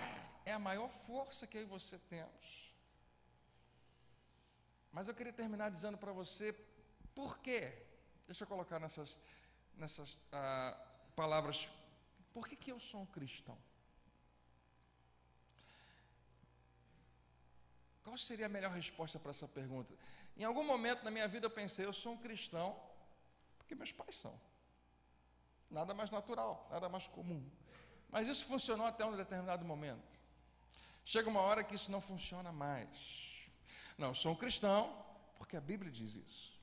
é a maior força que eu e você temos. Mas eu queria terminar dizendo para você por quê. Deixa eu colocar nessas palavras. Por que eu sou um cristão? Qual seria a melhor resposta para essa pergunta? Em algum momento na minha vida eu pensei, eu sou um cristão porque meus pais são. Nada mais natural, nada mais comum. Mas isso funcionou até um determinado momento. Chega uma hora que isso não funciona mais. Não, eu sou um cristão porque a Bíblia diz isso.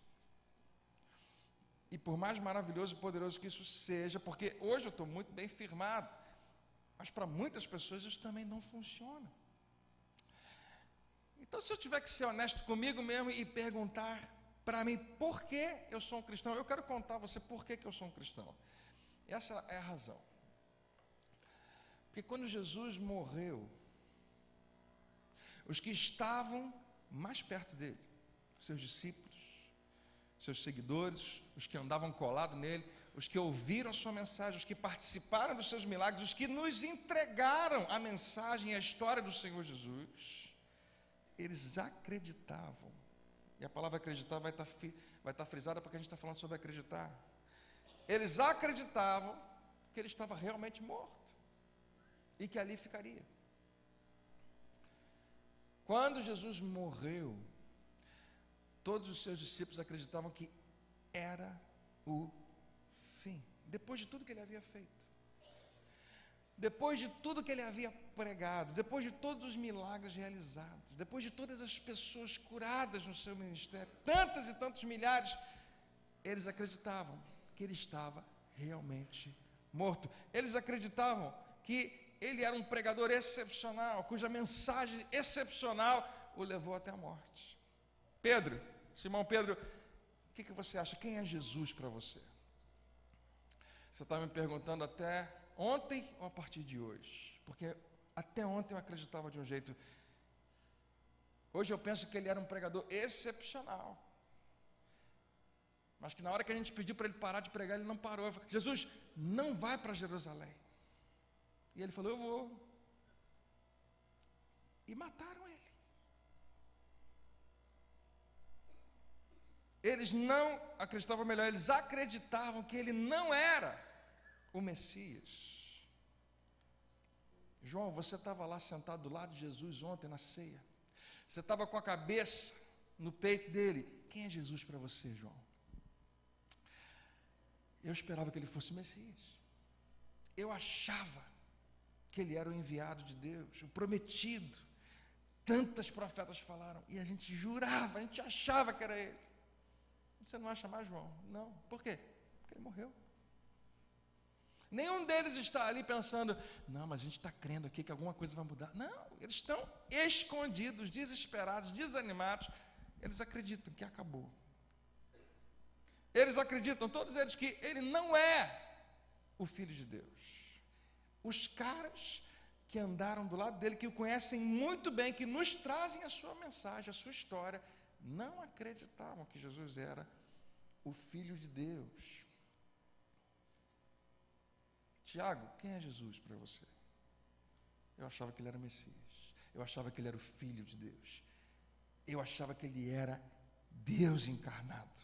E por mais maravilhoso e poderoso que isso seja, porque hoje eu estou muito bem firmado, mas para muitas pessoas isso também não funciona. Então, se eu tiver que ser honesto comigo mesmo e perguntar para mim por que eu sou um cristão, eu quero contar a você por que eu sou um cristão. Essa é a razão. Porque quando Jesus morreu, os que estavam mais perto dele, seus discípulos, seus seguidores, os que andavam colados nele, os que ouviram a sua mensagem, os que participaram dos seus milagres, os que nos entregaram a mensagem e a história do Senhor Jesus, eles acreditavam. E a palavra acreditar vai estar frisada porque a gente está falando sobre acreditar. Eles acreditavam que ele estava realmente morto e que ali ficaria. Quando Jesus morreu, todos os seus discípulos acreditavam que era o fim, depois de tudo que ele havia feito, depois de tudo que ele havia pregado, depois de todos os milagres realizados, depois de todas as pessoas curadas no seu ministério, tantas e tantos milhares, eles acreditavam que ele estava realmente morto. Eles acreditavam que ele era um pregador excepcional, cuja mensagem excepcional o levou até a morte. Pedro, Simão Pedro, o que você acha? Quem é Jesus para você? Você está me perguntando até ontem ou a partir de hoje? Porque até ontem eu acreditava de um jeito. Hoje eu penso que ele era um pregador excepcional. Mas que na hora que a gente pediu para ele parar de pregar, ele não parou. Eu falei, Jesus, não vai para Jerusalém. E ele falou, eu vou. E mataram ele. Eles não acreditavam, melhor, eles acreditavam que ele não era o Messias. João, você estava lá sentado do lado de Jesus ontem na ceia. Você estava com a cabeça no peito dele. Quem é Jesus para você, João? Eu esperava que ele fosse o Messias. Eu achava que ele era o enviado de Deus, o prometido. Tantas profetas falaram, e a gente jurava, a gente achava que era ele. Você não acha mais, João? Não. Por quê? Porque ele morreu. Nenhum deles está ali pensando, não, mas a gente está crendo aqui que alguma coisa vai mudar. Não, eles estão escondidos, desesperados, desanimados. Eles acreditam que acabou. Eles acreditam, todos eles, que ele não é o Filho de Deus. Os caras que andaram do lado dele, que o conhecem muito bem, que nos trazem a sua mensagem, a sua história, não acreditavam que Jesus era o Filho de Deus. Tiago, quem é Jesus para você? Eu achava que ele era o Messias. Eu achava que ele era o Filho de Deus. Eu achava que ele era Deus encarnado.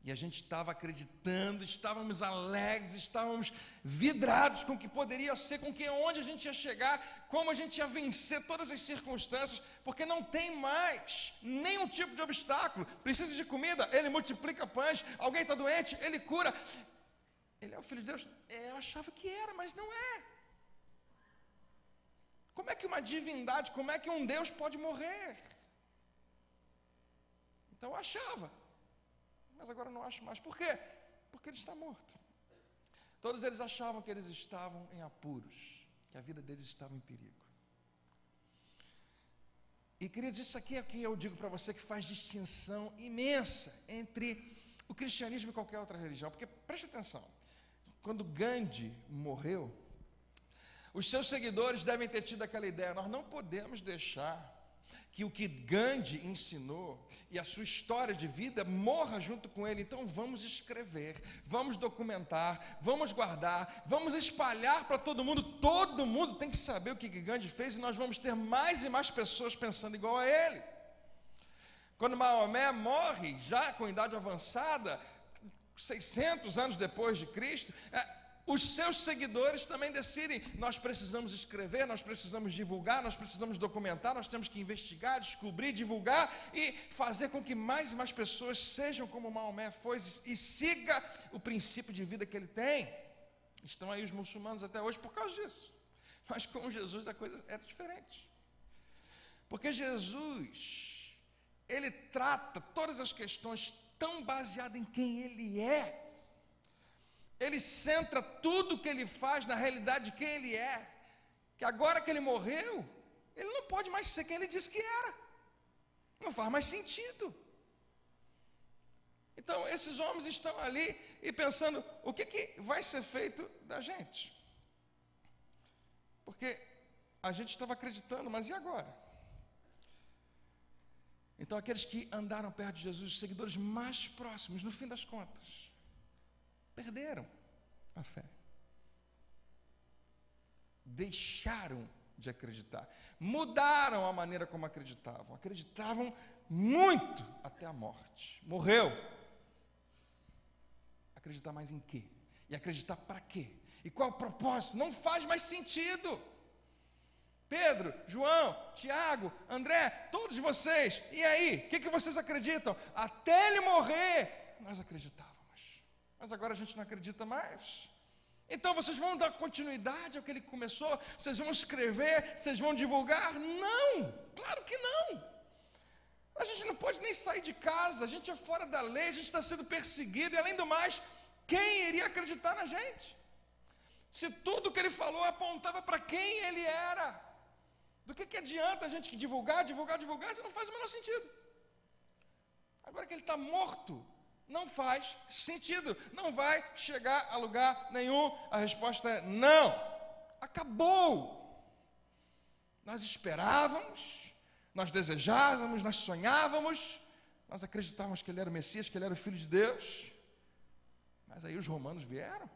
E a gente estava acreditando, estávamos alegres, estávamos vidrados com o que poderia ser, com que onde a gente ia chegar, como a gente ia vencer todas as circunstâncias, porque não tem mais nenhum tipo de obstáculo. Precisa de comida, ele multiplica pães. Alguém está doente, ele cura. Ele é o Filho de Deus? Eu achava que era, mas não é. Como é que uma divindade, como é que um Deus pode morrer? Então eu achava, mas agora não acho mais. Por quê? Porque ele está morto. Todos eles achavam que eles estavam em apuros, que a vida deles estava em perigo. E queridos, isso aqui é o que eu digo para você, que faz distinção imensa entre o cristianismo e qualquer outra religião. Porque preste atenção, quando Gandhi morreu, os seus seguidores devem ter tido aquela ideia: nós não podemos deixar que o que Gandhi ensinou e a sua história de vida morra junto com ele. Então vamos escrever, vamos documentar, vamos guardar, vamos espalhar para todo mundo tem que saber o que Gandhi fez, e nós vamos ter mais e mais pessoas pensando igual a ele. Quando Maomé morre, já com idade avançada, 600 anos depois de Cristo, os seus seguidores também decidem: nós precisamos escrever, nós precisamos divulgar, nós precisamos documentar, nós temos que investigar, descobrir, divulgar e fazer com que mais e mais pessoas sejam como Maomé foi e siga o princípio de vida que ele tem. Estão aí os muçulmanos até hoje por causa disso. Mas com Jesus a coisa era diferente. Porque Jesus, ele trata todas as questões tão baseado em quem ele é. Ele centra tudo que ele faz na realidade de quem ele é, que agora que ele morreu, ele não pode mais ser quem ele disse que era. Não faz mais sentido. Então esses homens estão ali e pensando: o que vai ser feito da gente? Porque a gente estava acreditando, mas e agora? Então aqueles que andaram perto de Jesus, os seguidores mais próximos, no fim das contas, perderam a fé. Deixaram de acreditar. Mudaram a maneira como acreditavam. Acreditavam muito até a morte. Morreu. Acreditar mais em quê? E acreditar para quê? E qual o propósito? Não faz mais sentido. Pedro, João, Tiago, André, todos vocês, e aí? O que vocês acreditam? Até ele morrer, nós acreditávamos. Mas agora a gente não acredita mais. Então vocês vão dar continuidade ao que ele começou? Vocês vão escrever? Vocês vão divulgar? Não, claro que não. A gente não pode nem sair de casa, a gente é fora da lei, a gente está sendo perseguido, e além do mais, quem iria acreditar na gente? Se tudo que ele falou apontava para quem ele era, do que adianta a gente divulgar, isso não faz o menor sentido. Agora que ele está morto, não faz sentido, não vai chegar a lugar nenhum. A resposta é não, acabou. Nós esperávamos, nós desejávamos, nós sonhávamos, nós acreditávamos que ele era o Messias, que ele era o Filho de Deus, mas aí os romanos vieram,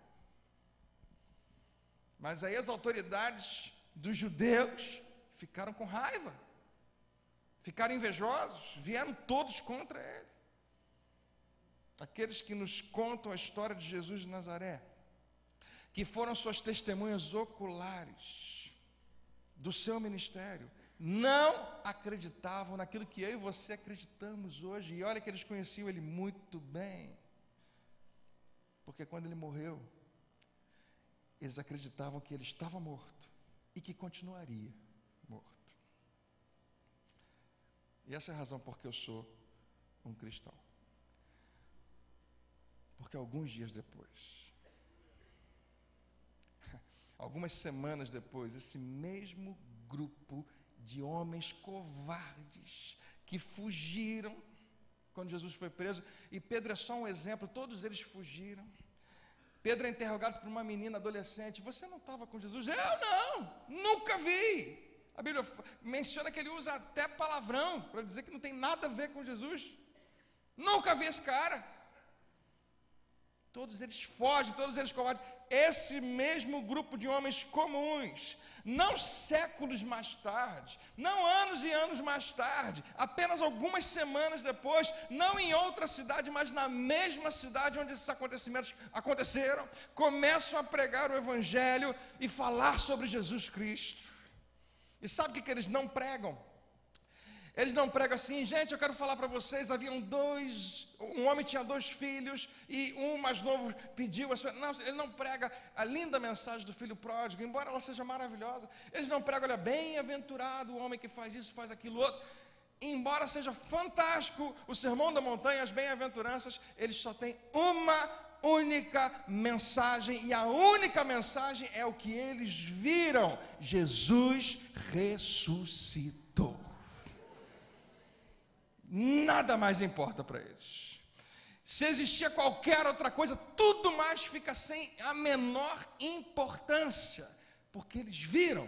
mas aí as autoridades dos judeus ficaram com raiva, ficaram invejosos, vieram todos contra ele. Aqueles que nos contam a história de Jesus de Nazaré, que foram suas testemunhas oculares do seu ministério, não acreditavam naquilo que eu e você acreditamos hoje. E olha que eles conheciam ele muito bem, porque quando ele morreu, eles acreditavam que ele estava morto e que continuaria morto. E essa é a razão por que eu sou um cristão. Porque alguns dias depois, algumas semanas depois, esse mesmo grupo de homens covardes que fugiram quando Jesus foi preso, e Pedro é só um exemplo, todos eles fugiram. Pedro é interrogado por uma menina adolescente: você não estava com Jesus? Eu não, nunca vi. A Bíblia menciona que ele usa até palavrão para dizer que não tem nada a ver com Jesus. Nunca vi esse cara. Todos eles fogem, todos eles covardes. Esse mesmo grupo de homens comuns, não séculos mais tarde, não anos e anos mais tarde, apenas algumas semanas depois, não em outra cidade, mas na mesma cidade onde esses acontecimentos aconteceram, começam a pregar o Evangelho e falar sobre Jesus Cristo. E sabe o que eles não pregam? Eles não pregam assim: gente, eu quero falar para vocês, um homem tinha 2 filhos, e um mais novo pediu a sua... Não, ele não prega a linda mensagem do filho pródigo, embora ela seja maravilhosa. Eles não pregam: olha, bem-aventurado o homem que faz isso, faz aquilo outro. Embora seja fantástico o sermão da montanha, as bem-aventuranças, eles só têm uma única mensagem, e a única mensagem é o que eles viram: Jesus ressuscitou. Nada mais importa para eles. Se existia qualquer outra coisa, tudo mais fica sem a menor importância, porque eles viram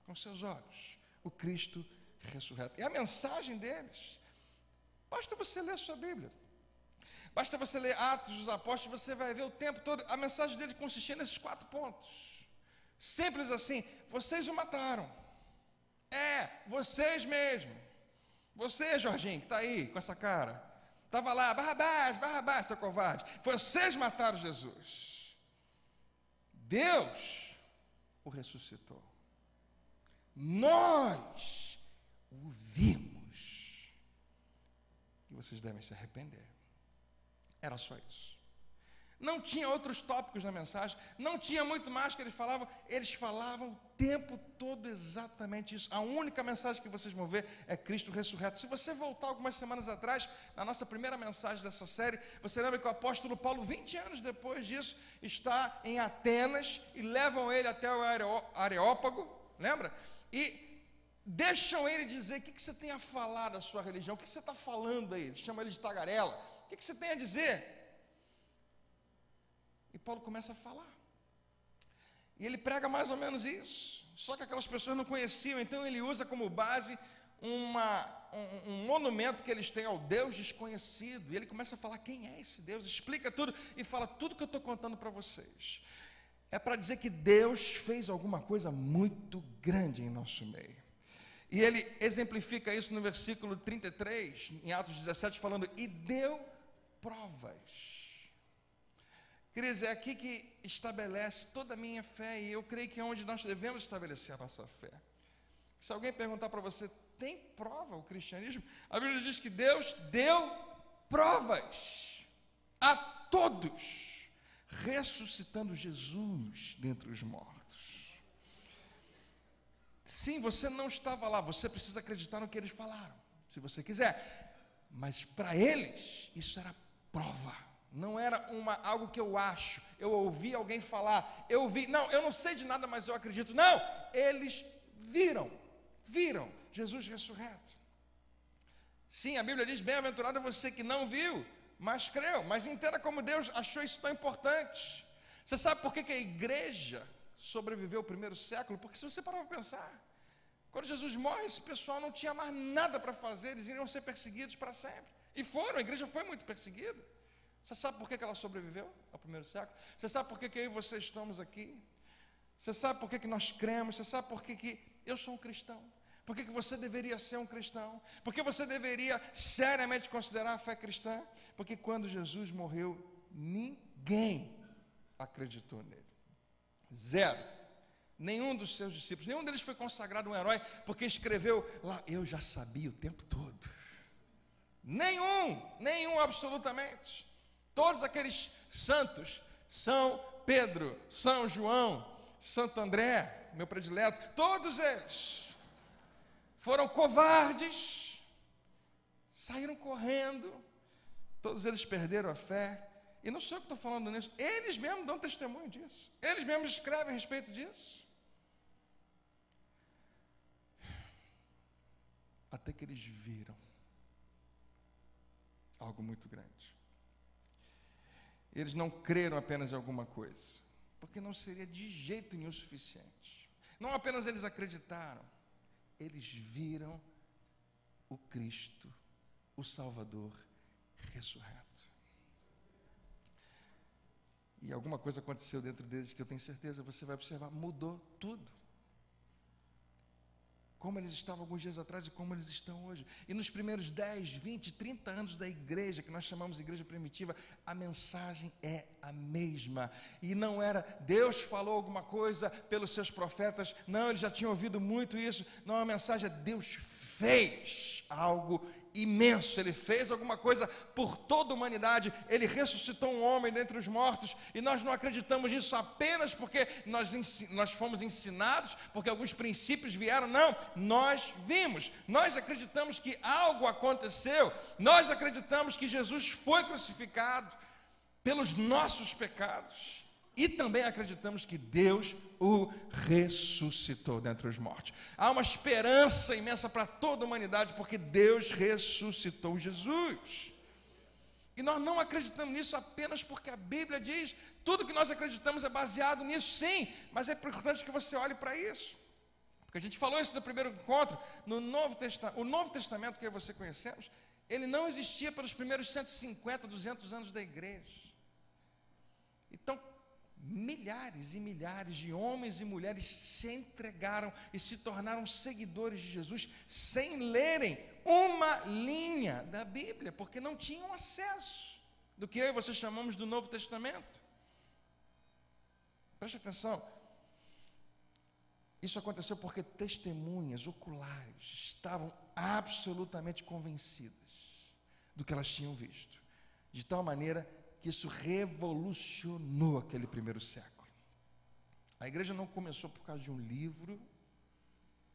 com seus olhos o Cristo ressurreto. E a mensagem deles, basta você ler a sua Bíblia, basta você ler Atos dos Apóstolos, você vai ver o tempo todo, a mensagem dele consistia nesses 4 pontos, simples assim: vocês o mataram, vocês mesmo. Você, Jorginho, que está aí com essa cara, estava lá: Barrabás, seu covarde. Vocês mataram Jesus. Deus o ressuscitou. Nós o vimos. E vocês devem se arrepender. Era só isso. Não tinha outros tópicos na mensagem, não tinha muito mais que eles falavam o tempo todo exatamente isso. A única mensagem que vocês vão ver é Cristo ressurreto. Se você voltar algumas semanas atrás, na nossa primeira mensagem dessa série, você lembra que o apóstolo Paulo, 20 anos depois disso, está em Atenas, e levam ele até o Areópago, lembra? E deixam ele dizer: o que você tem a falar da sua religião, o que você está falando aí? Chama ele de tagarela. O que você tem a dizer? E Paulo começa a falar, e ele prega mais ou menos isso, só que aquelas pessoas não conheciam, então ele usa como base um monumento que eles têm ao Deus desconhecido, e ele começa a falar quem é esse Deus, explica tudo, e fala: tudo que eu estou contando para vocês é para dizer que Deus fez alguma coisa muito grande em nosso meio. E ele exemplifica isso no versículo 33, em Atos 17, falando: e deu provas. Queridos, é aqui que estabelece toda a minha fé, e eu creio que é onde nós devemos estabelecer a nossa fé. Se alguém perguntar para você: tem prova o cristianismo? A Bíblia diz que Deus deu provas a todos, ressuscitando Jesus dentre os mortos. Sim, você não estava lá, você precisa acreditar no que eles falaram, se você quiser, mas para eles isso era prova. Não era algo que eu acho, eu ouvi alguém falar, eu não sei de nada, mas eu acredito. Não, eles viram Jesus ressurreto. Sim, a Bíblia diz: bem-aventurado é você que não viu, mas creu. Mas entenda como Deus achou isso tão importante. Você sabe por que a igreja sobreviveu o primeiro século? Porque, se você parar para pensar, quando Jesus morre, esse pessoal não tinha mais nada para fazer, eles iriam ser perseguidos para sempre. E a igreja foi muito perseguida. Você sabe por que ela sobreviveu ao primeiro século? Você sabe por que eu e você estamos aqui? Você sabe por que nós cremos? Você sabe por que eu sou um cristão? Por que você deveria ser um cristão? Por que você deveria seriamente considerar a fé cristã? Porque quando Jesus morreu, ninguém acreditou nele. 0. Nenhum dos seus discípulos, nenhum deles foi consagrado um herói, porque escreveu lá: eu já sabia o tempo todo. Nenhum absolutamente. Todos aqueles santos são Pedro, São João, Santo André, meu predileto, todos eles foram covardes, saíram correndo, todos eles perderam a fé. E não sou eu que estou falando nisso, eles mesmos dão testemunho disso, eles mesmos escrevem a respeito disso. Até que eles viram algo muito grande. Eles não creram apenas em alguma coisa, porque não seria de jeito nenhum suficiente. Não apenas eles acreditaram, eles viram o Cristo, o Salvador ressurreto. E alguma coisa aconteceu dentro deles que eu tenho certeza, você vai observar, mudou tudo. Como eles estavam alguns dias atrás e como eles estão hoje. E nos primeiros 10, 20, 30 anos da igreja, que nós chamamos de igreja primitiva, a mensagem é a mesma. E não era, Deus falou alguma coisa pelos seus profetas, não, eles já tinham ouvido muito isso. Não, a mensagem é Deus fez algo imenso, Ele fez alguma coisa por toda a humanidade, Ele ressuscitou um homem dentre os mortos, e nós não acreditamos nisso apenas porque nós fomos ensinados, porque alguns princípios vieram, não, nós vimos, nós acreditamos que algo aconteceu, nós acreditamos que Jesus foi crucificado pelos nossos pecados, e também acreditamos que Deus o ressuscitou dentre os mortos. Há uma esperança imensa para toda a humanidade, porque Deus ressuscitou Jesus. E nós não acreditamos nisso apenas porque a Bíblia diz, tudo que nós acreditamos é baseado nisso, sim, mas é importante que você olhe para isso. Porque a gente falou isso no primeiro encontro, o Novo Testamento que você conhecemos, ele não existia pelos primeiros 150, 200 anos da igreja. Então, milhares e milhares de homens e mulheres se entregaram e se tornaram seguidores de Jesus sem lerem uma linha da Bíblia, porque não tinham acesso do que eu e você chamamos do Novo Testamento. Preste atenção, isso aconteceu porque testemunhas oculares estavam absolutamente convencidas do que elas tinham visto, de tal maneira que isso revolucionou aquele primeiro século. A igreja não começou por causa de um livro,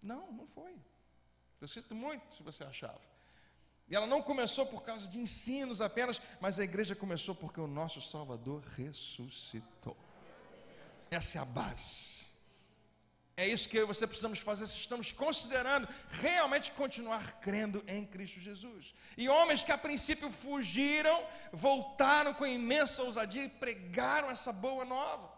não foi. Eu sinto muito se você achava. E ela não começou por causa de ensinos apenas, mas a igreja começou porque o nosso Salvador ressuscitou. Essa é a base. É isso que eu e você precisamos fazer se estamos considerando realmente continuar crendo em Cristo Jesus. E homens que a princípio fugiram, voltaram com imensa ousadia e pregaram essa boa nova.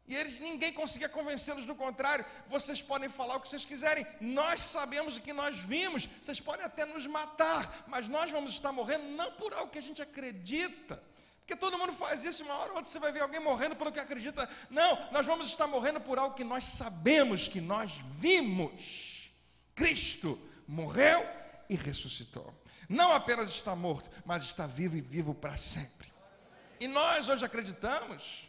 E ninguém conseguia convencê-los do contrário. Vocês podem falar o que vocês quiserem, nós sabemos o que nós vimos, vocês podem até nos matar, mas nós vamos estar morrendo não por algo que a gente acredita. Porque todo mundo faz isso, uma hora ou outra você vai ver alguém morrendo pelo que acredita. Não, nós vamos estar morrendo por algo que nós sabemos, que nós vimos. Cristo morreu e ressuscitou. Não apenas está morto, mas está vivo e vivo para sempre. E nós hoje acreditamos,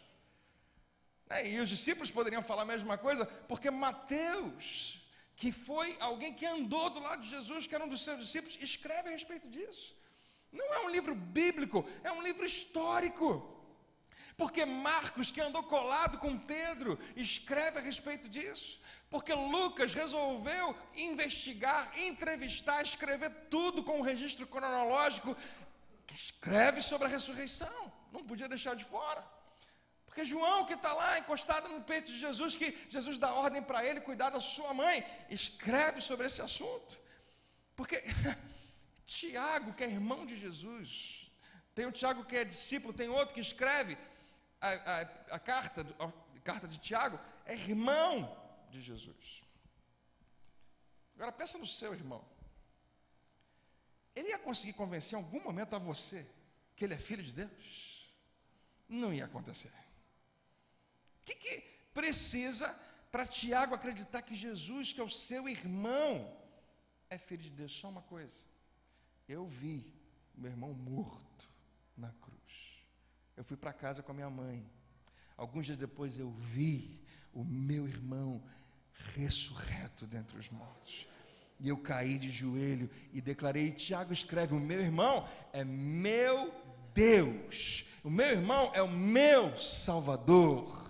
e os discípulos poderiam falar a mesma coisa, porque Mateus, que foi alguém que andou do lado de Jesus, que era um dos seus discípulos, escreve a respeito disso. Não é um livro bíblico, é um livro histórico. Porque Marcos, que andou colado com Pedro, escreve a respeito disso. Porque Lucas resolveu investigar, entrevistar, escrever tudo com um registro cronológico, que escreve sobre a ressurreição. Não podia deixar de fora. Porque João, que está lá encostado no peito de Jesus, que Jesus dá ordem para ele cuidar da sua mãe, escreve sobre esse assunto. Porque Tiago, que é irmão de Jesus, tem um Tiago que é discípulo, tem outro que escreve a carta de Tiago, é irmão de Jesus. Agora pensa no seu irmão. Ele ia conseguir convencer em algum momento a você que ele é filho de Deus? Não ia acontecer. O que precisa para Tiago acreditar que Jesus, que é o seu irmão, é filho de Deus? Só uma coisa: eu vi meu irmão morto na cruz. Eu fui para casa com a minha mãe. Alguns dias depois eu vi o meu irmão ressurreto dentre os mortos. E eu caí de joelho e declarei. E Tiago escreve: o meu irmão é meu Deus O meu irmão é o meu Salvador.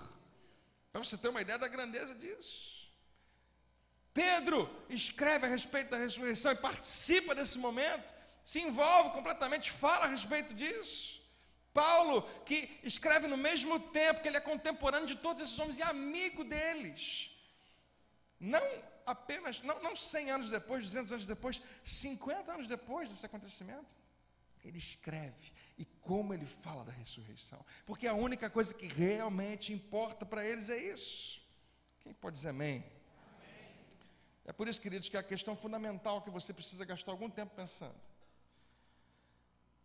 Para você ter uma ideia da grandeza disso. Pedro escreve a respeito da ressurreição e participa desse momento, se envolve completamente, fala a respeito disso. Paulo, que escreve no mesmo tempo, que ele é contemporâneo de todos esses homens e amigo deles. Não apenas, não 100 anos depois, 200 anos depois, 50 anos depois desse acontecimento. Ele escreve, e como ele fala da ressurreição, porque a única coisa que realmente importa para eles é isso. Quem pode dizer amém? Amém? É por isso, queridos, que a questão fundamental que você precisa gastar algum tempo pensando,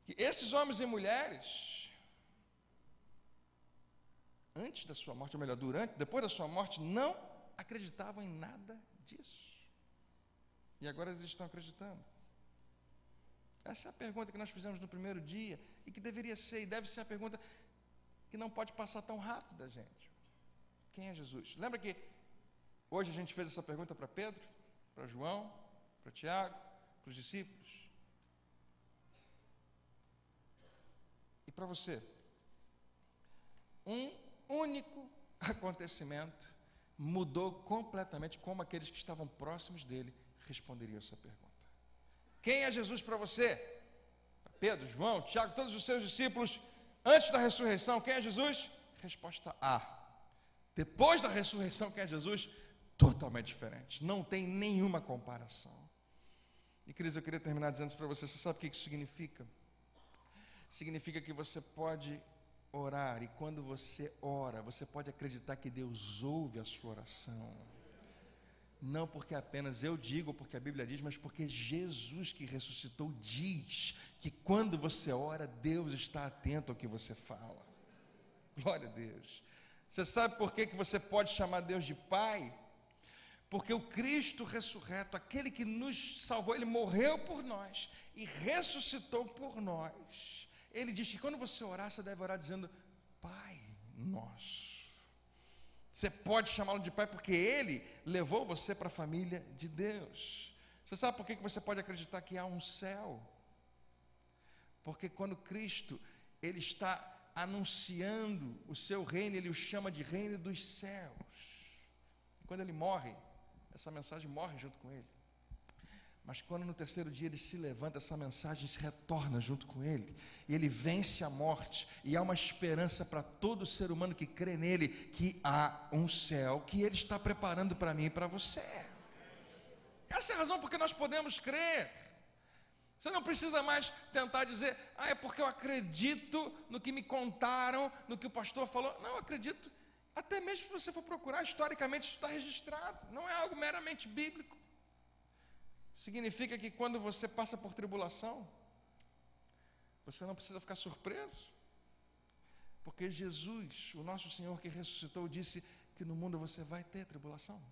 que esses homens e mulheres, antes da sua morte, ou melhor, depois da sua morte, não acreditavam em nada disso, e agora eles estão acreditando. Essa é a pergunta que nós fizemos no primeiro dia, e que deveria ser, e deve ser a pergunta que não pode passar tão rápido da gente. Quem é Jesus? Lembra que hoje a gente fez essa pergunta para Pedro, para João, para Tiago, para os discípulos. E para você? Um único acontecimento mudou completamente como aqueles que estavam próximos dele responderiam essa pergunta. Quem é Jesus para você? Pedro, João, Tiago, todos os seus discípulos, antes da ressurreição, quem é Jesus? Resposta A. Depois da ressurreição, quem é Jesus? Totalmente diferente, não tem nenhuma comparação. E, queridos, eu queria terminar dizendo isso para você. Você sabe o que isso significa? Significa que você pode orar, e quando você ora, você pode acreditar que Deus ouve a sua oração. Não porque apenas eu digo, porque a Bíblia diz, mas porque Jesus que ressuscitou diz que quando você ora, Deus está atento ao que você fala. Glória a Deus. Você sabe por que você pode chamar Deus de Pai? Porque o Cristo ressurreto, aquele que nos salvou, ele morreu por nós e ressuscitou por nós. Ele diz que quando você orar, você deve orar dizendo: Pai nosso. Você pode chamá-lo de Pai porque Ele levou você para a família de Deus. Você sabe por que você pode acreditar que há um céu? Porque quando Cristo, Ele está anunciando o seu reino, Ele o chama de reino dos céus. E quando Ele morre, essa mensagem morre junto com Ele. Mas quando no terceiro dia Ele se levanta, essa mensagem se retorna junto com Ele, e Ele vence a morte, e há uma esperança para todo ser humano que crê nele, que há um céu que Ele está preparando para mim e para você. Essa é a razão porque nós podemos crer. Você não precisa mais tentar dizer: é porque eu acredito no que me contaram, no que o pastor falou. Não, eu acredito, até mesmo se você for procurar, historicamente isso está registrado, não é algo meramente bíblico. Significa que quando você passa por tribulação, você não precisa ficar surpreso, porque Jesus, o nosso Senhor que ressuscitou, disse que no mundo você vai ter tribulação.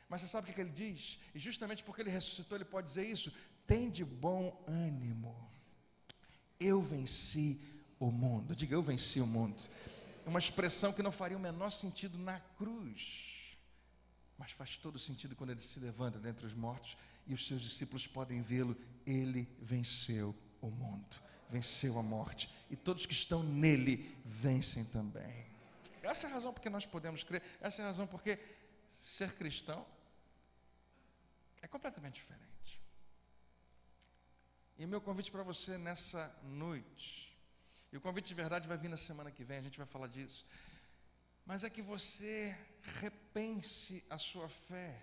Mas você sabe o que Ele diz? E justamente porque Ele ressuscitou, Ele pode dizer isso: tem de bom ânimo, eu venci o mundo. Diga: eu venci o mundo. É uma expressão que não faria o menor sentido na cruz, mas faz todo sentido quando Ele se levanta dentre os mortos e os seus discípulos podem vê-lo. Ele venceu o mundo, venceu a morte, e todos que estão nele vencem também. Essa é a razão porque nós podemos crer, essa é a razão porque ser cristão é completamente diferente. E o meu convite para você nessa noite, e o convite de verdade vai vir na semana que vem, a gente vai falar disso, mas é que você repense a sua fé.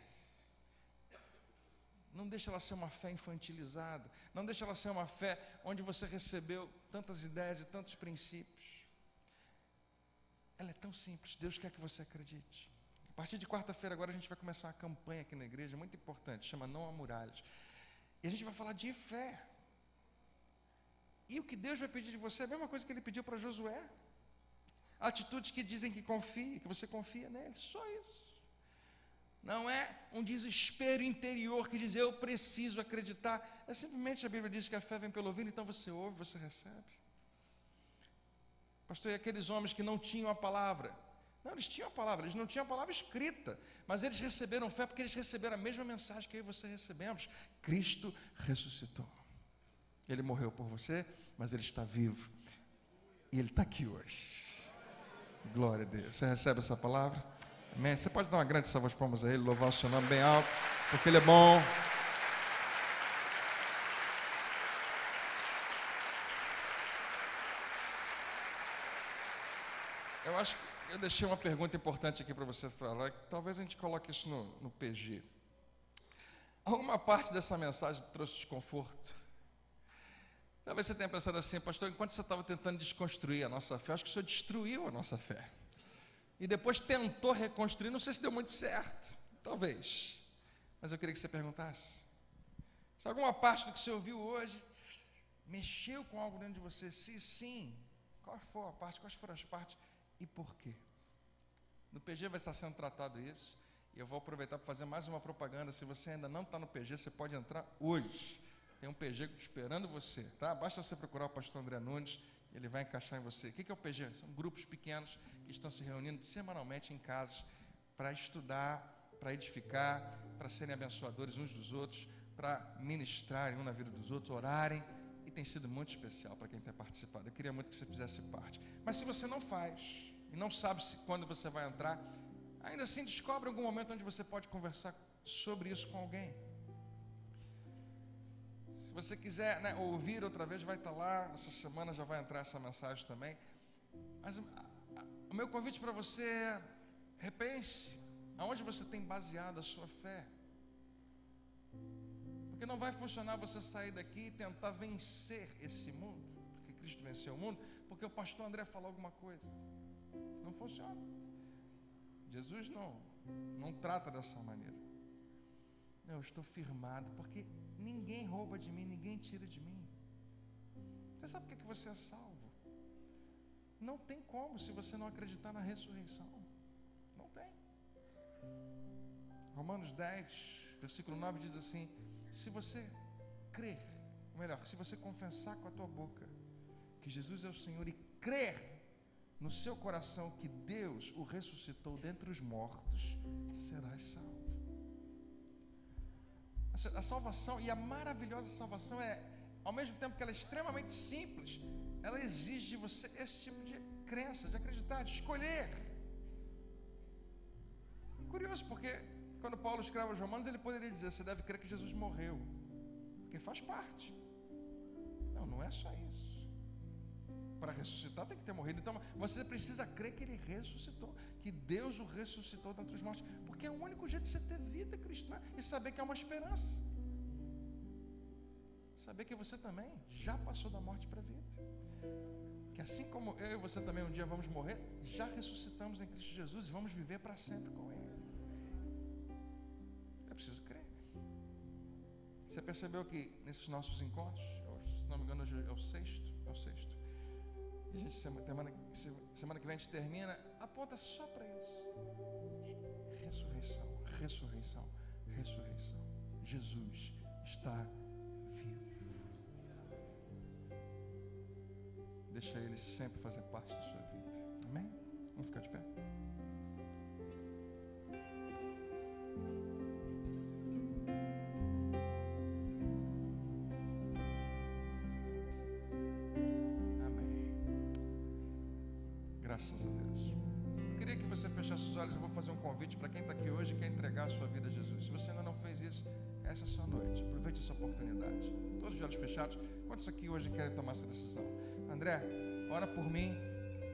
Não deixe ela ser uma fé infantilizada, não deixe ela ser uma fé onde você recebeu tantas ideias e tantos princípios. Ela é tão simples, Deus quer que você acredite. A partir de quarta-feira agora a gente vai começar uma campanha aqui na igreja, muito importante, chama Não Há Muralhas. E a gente vai falar de fé. E o que Deus vai pedir de você é a mesma coisa que Ele pediu para Josué. Atitudes que dizem que confie, que você confia nele, só isso. Não é um desespero interior que diz: eu preciso acreditar. É simplesmente, a Bíblia diz que a fé vem pelo ouvir, então você ouve, você recebe. Pastor, e aqueles homens que não tinham a palavra? Não, eles tinham a palavra, eles não tinham a palavra escrita, mas eles receberam fé porque eles receberam a mesma mensagem que eu e você recebemos. Cristo ressuscitou. Ele morreu por você, mas Ele está vivo. e Ele está aqui hoje. Glória a Deus. Você recebe essa palavra? Amém? Você pode dar uma grande salva de palmas a Ele, louvar o seu nome bem alto, porque Ele é bom. Eu acho que eu deixei uma pergunta importante aqui para você falar, que talvez a gente coloque isso no PG. Alguma parte dessa mensagem trouxe desconforto? Talvez você tenha pensado assim, pastor, enquanto você estava tentando desconstruir a nossa fé, acho que o senhor destruiu a nossa fé. E depois tentou reconstruir, não sei se deu muito certo, talvez. Mas eu queria que você perguntasse. Se alguma parte do que você ouviu hoje mexeu com algo dentro de você, se sim, qual foi a parte, quais foram as partes e por quê? No PG vai estar sendo tratado isso, e eu vou aproveitar para fazer mais uma propaganda. Se você ainda não está no PG, você pode entrar hoje. Tem um PG esperando você, tá? Basta você procurar o pastor André Nunes, ele vai encaixar em você. O que é o PG? São grupos pequenos que estão se reunindo semanalmente em casas para estudar, para edificar, para serem abençoadores uns dos outros, para ministrarem um na vida dos outros, orarem, e tem sido muito especial para quem tem participado. Eu queria muito que você fizesse parte. Mas se você não faz, e não sabe quando você vai entrar, ainda assim descobre algum momento onde você pode conversar sobre isso com alguém. Se você quiser, né, ouvir outra vez, vai estar lá, essa semana já vai entrar essa mensagem também. Mas o meu convite para você é: repense aonde você tem baseado a sua fé. Porque não vai funcionar você sair daqui e tentar vencer esse mundo, porque Cristo venceu o mundo, porque o pastor André falou alguma coisa. Não funciona. Jesus não trata dessa maneira. Não, eu estou firmado, porque ninguém rouba de mim, ninguém tira de mim. Você sabe por que você é salvo? Não tem como, se você não acreditar na ressurreição. Não tem. Romanos 10, versículo 9 diz assim: se você crer, ou melhor, se você confessar com a tua boca que Jesus é o Senhor e crer no seu coração que Deus o ressuscitou dentre os mortos, serás salvo. A salvação, e a maravilhosa salvação ao mesmo tempo que ela é extremamente simples, ela exige de você esse tipo de crença, de acreditar, de escolher. Curioso, porque quando Paulo escreve aos Romanos, ele poderia dizer: você deve crer que Jesus morreu, porque faz parte. Não é só isso. Para ressuscitar tem que ter morrido. Então você precisa crer que Ele ressuscitou, que Deus o ressuscitou dentre os mortos, porque é o único jeito de você ter vida cristã e saber que há uma esperança. Saber que você também já passou da morte para a vida, que assim como eu e você também um dia vamos morrer, já ressuscitamos em Cristo Jesus e vamos viver para sempre com Ele. É preciso crer. Você percebeu que nesses nossos encontros, se não me engano hoje é o sexto, e a gente semana que vem a gente termina, aponta só para isso: ressurreição, ressurreição, ressurreição. Jesus está vivo. Deixa Ele sempre fazer parte da sua vida. Amém? Vamos ficar de pé. Graças a Deus. Eu queria que você fechasse os olhos. Eu vou fazer um convite para quem está aqui hoje e quer entregar a sua vida a Jesus. Se você ainda não fez isso, essa é a sua noite. Aproveite essa oportunidade. Todos os olhos fechados. Quantos aqui hoje querem tomar essa decisão? André, ora por mim,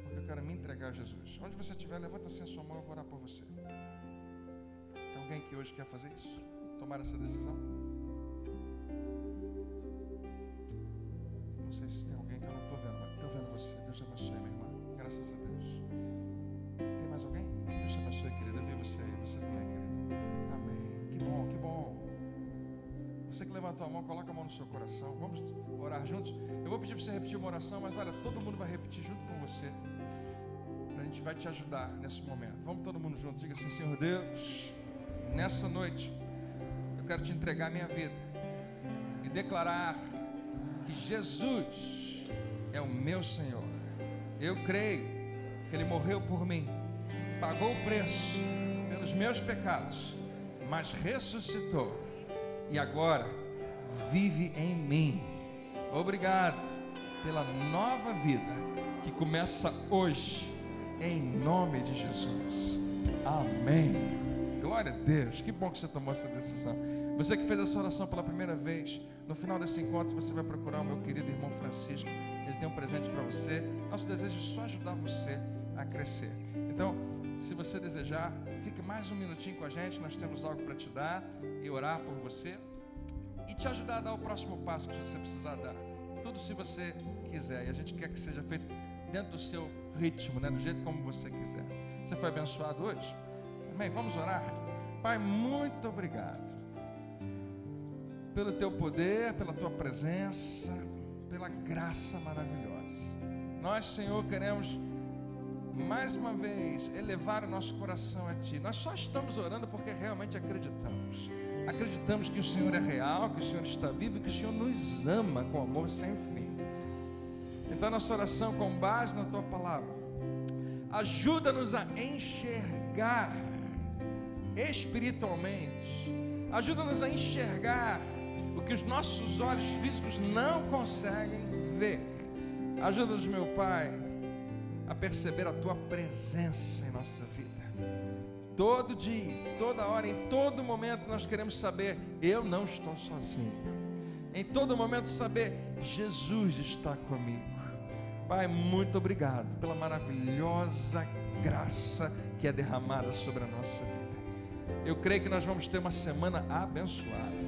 porque eu quero me entregar a Jesus. Onde você estiver, levanta assim a sua mão, eu vou orar por você. Tem alguém que hoje quer fazer isso? Tomar essa decisão? Não sei se tem alguém que eu não estou vendo, mas estou vendo você. Deus abençoe, minha irmã. Graças a Deus. Tem mais alguém? Deus te abençoe, querida. Eu vi você aí, você também, querida. Amém. Que bom, que bom. Você que levantou a mão, coloca a mão no seu coração. Vamos orar juntos. Eu vou pedir para você repetir uma oração, mas olha, todo mundo vai repetir junto com você. A gente vai te ajudar nesse momento. Vamos todo mundo junto. Diga assim: Senhor Deus, nessa noite eu quero te entregar a minha vida e declarar que Jesus é o meu Senhor. Eu creio que Ele morreu por mim, pagou o preço pelos meus pecados, mas ressuscitou e agora vive em mim. Obrigado pela nova vida que começa hoje, em nome de Jesus. Amém. Glória a Deus. Que bom que você tomou essa decisão. Você que fez essa oração pela primeira vez, no final desse encontro você vai procurar o meu querido irmão Francisco. Ele tem um presente para você. Nosso desejo é só ajudar você a crescer. Então, se você desejar, fique mais um minutinho com a gente. Nós temos algo para te dar e orar por você e te ajudar a dar o próximo passo que você precisar dar. Tudo se você quiser. E a gente quer que seja feito dentro do seu ritmo, né? Do jeito como você quiser. Você foi abençoado hoje? Amém? Vamos orar? Pai, muito obrigado pelo teu poder, pela tua presença, pela graça maravilhosa. Nós, Senhor, queremos mais uma vez elevar o nosso coração a Ti. Nós só estamos orando porque realmente acreditamos. Acreditamos que o Senhor é real, que o Senhor está vivo e que o Senhor nos ama com amor sem fim. Então, nossa oração com base na Tua palavra, ajuda-nos a enxergar espiritualmente, ajuda-nos a enxergar o que os nossos olhos físicos não conseguem ver. Ajuda-nos, meu Pai, a perceber a Tua presença em nossa vida. Todo dia, toda hora, em todo momento nós queremos saber, eu não estou sozinho. Em todo momento saber, Jesus está comigo. Pai, muito obrigado pela maravilhosa graça que é derramada sobre a nossa vida. Eu creio que nós vamos ter uma semana abençoada.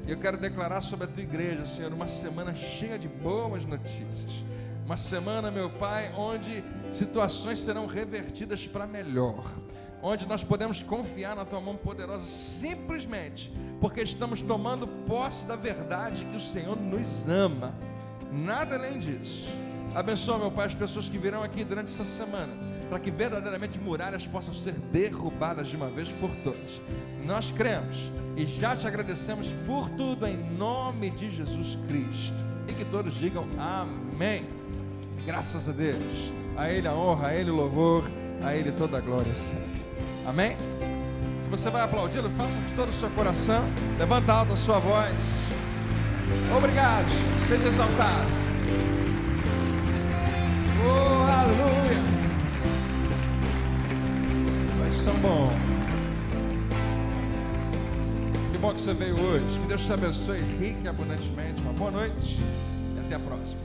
Eu quero declarar sobre a Tua igreja, Senhor, uma semana cheia de boas notícias. Uma semana, meu Pai, onde situações serão revertidas para melhor. Onde nós podemos confiar na Tua mão poderosa, simplesmente porque estamos tomando posse da verdade que o Senhor nos ama. Nada além disso. Abençoa, meu Pai, as pessoas que virão aqui durante essa semana, para que verdadeiramente muralhas possam ser derrubadas de uma vez por todas. Nós cremos e já te agradecemos por tudo em nome de Jesus Cristo. E que todos digam amém. Graças a Deus. A Ele a honra, a Ele o louvor, a Ele toda a glória sempre. Amém? Se você vai aplaudi-lo, faça de todo o seu coração. Levanta alto a sua voz. Obrigado. Seja exaltado. Oh, aleluia. Mas tão bom. Que bom que você veio hoje. Que Deus te abençoe rica e abundantemente. Uma boa noite e até a próxima.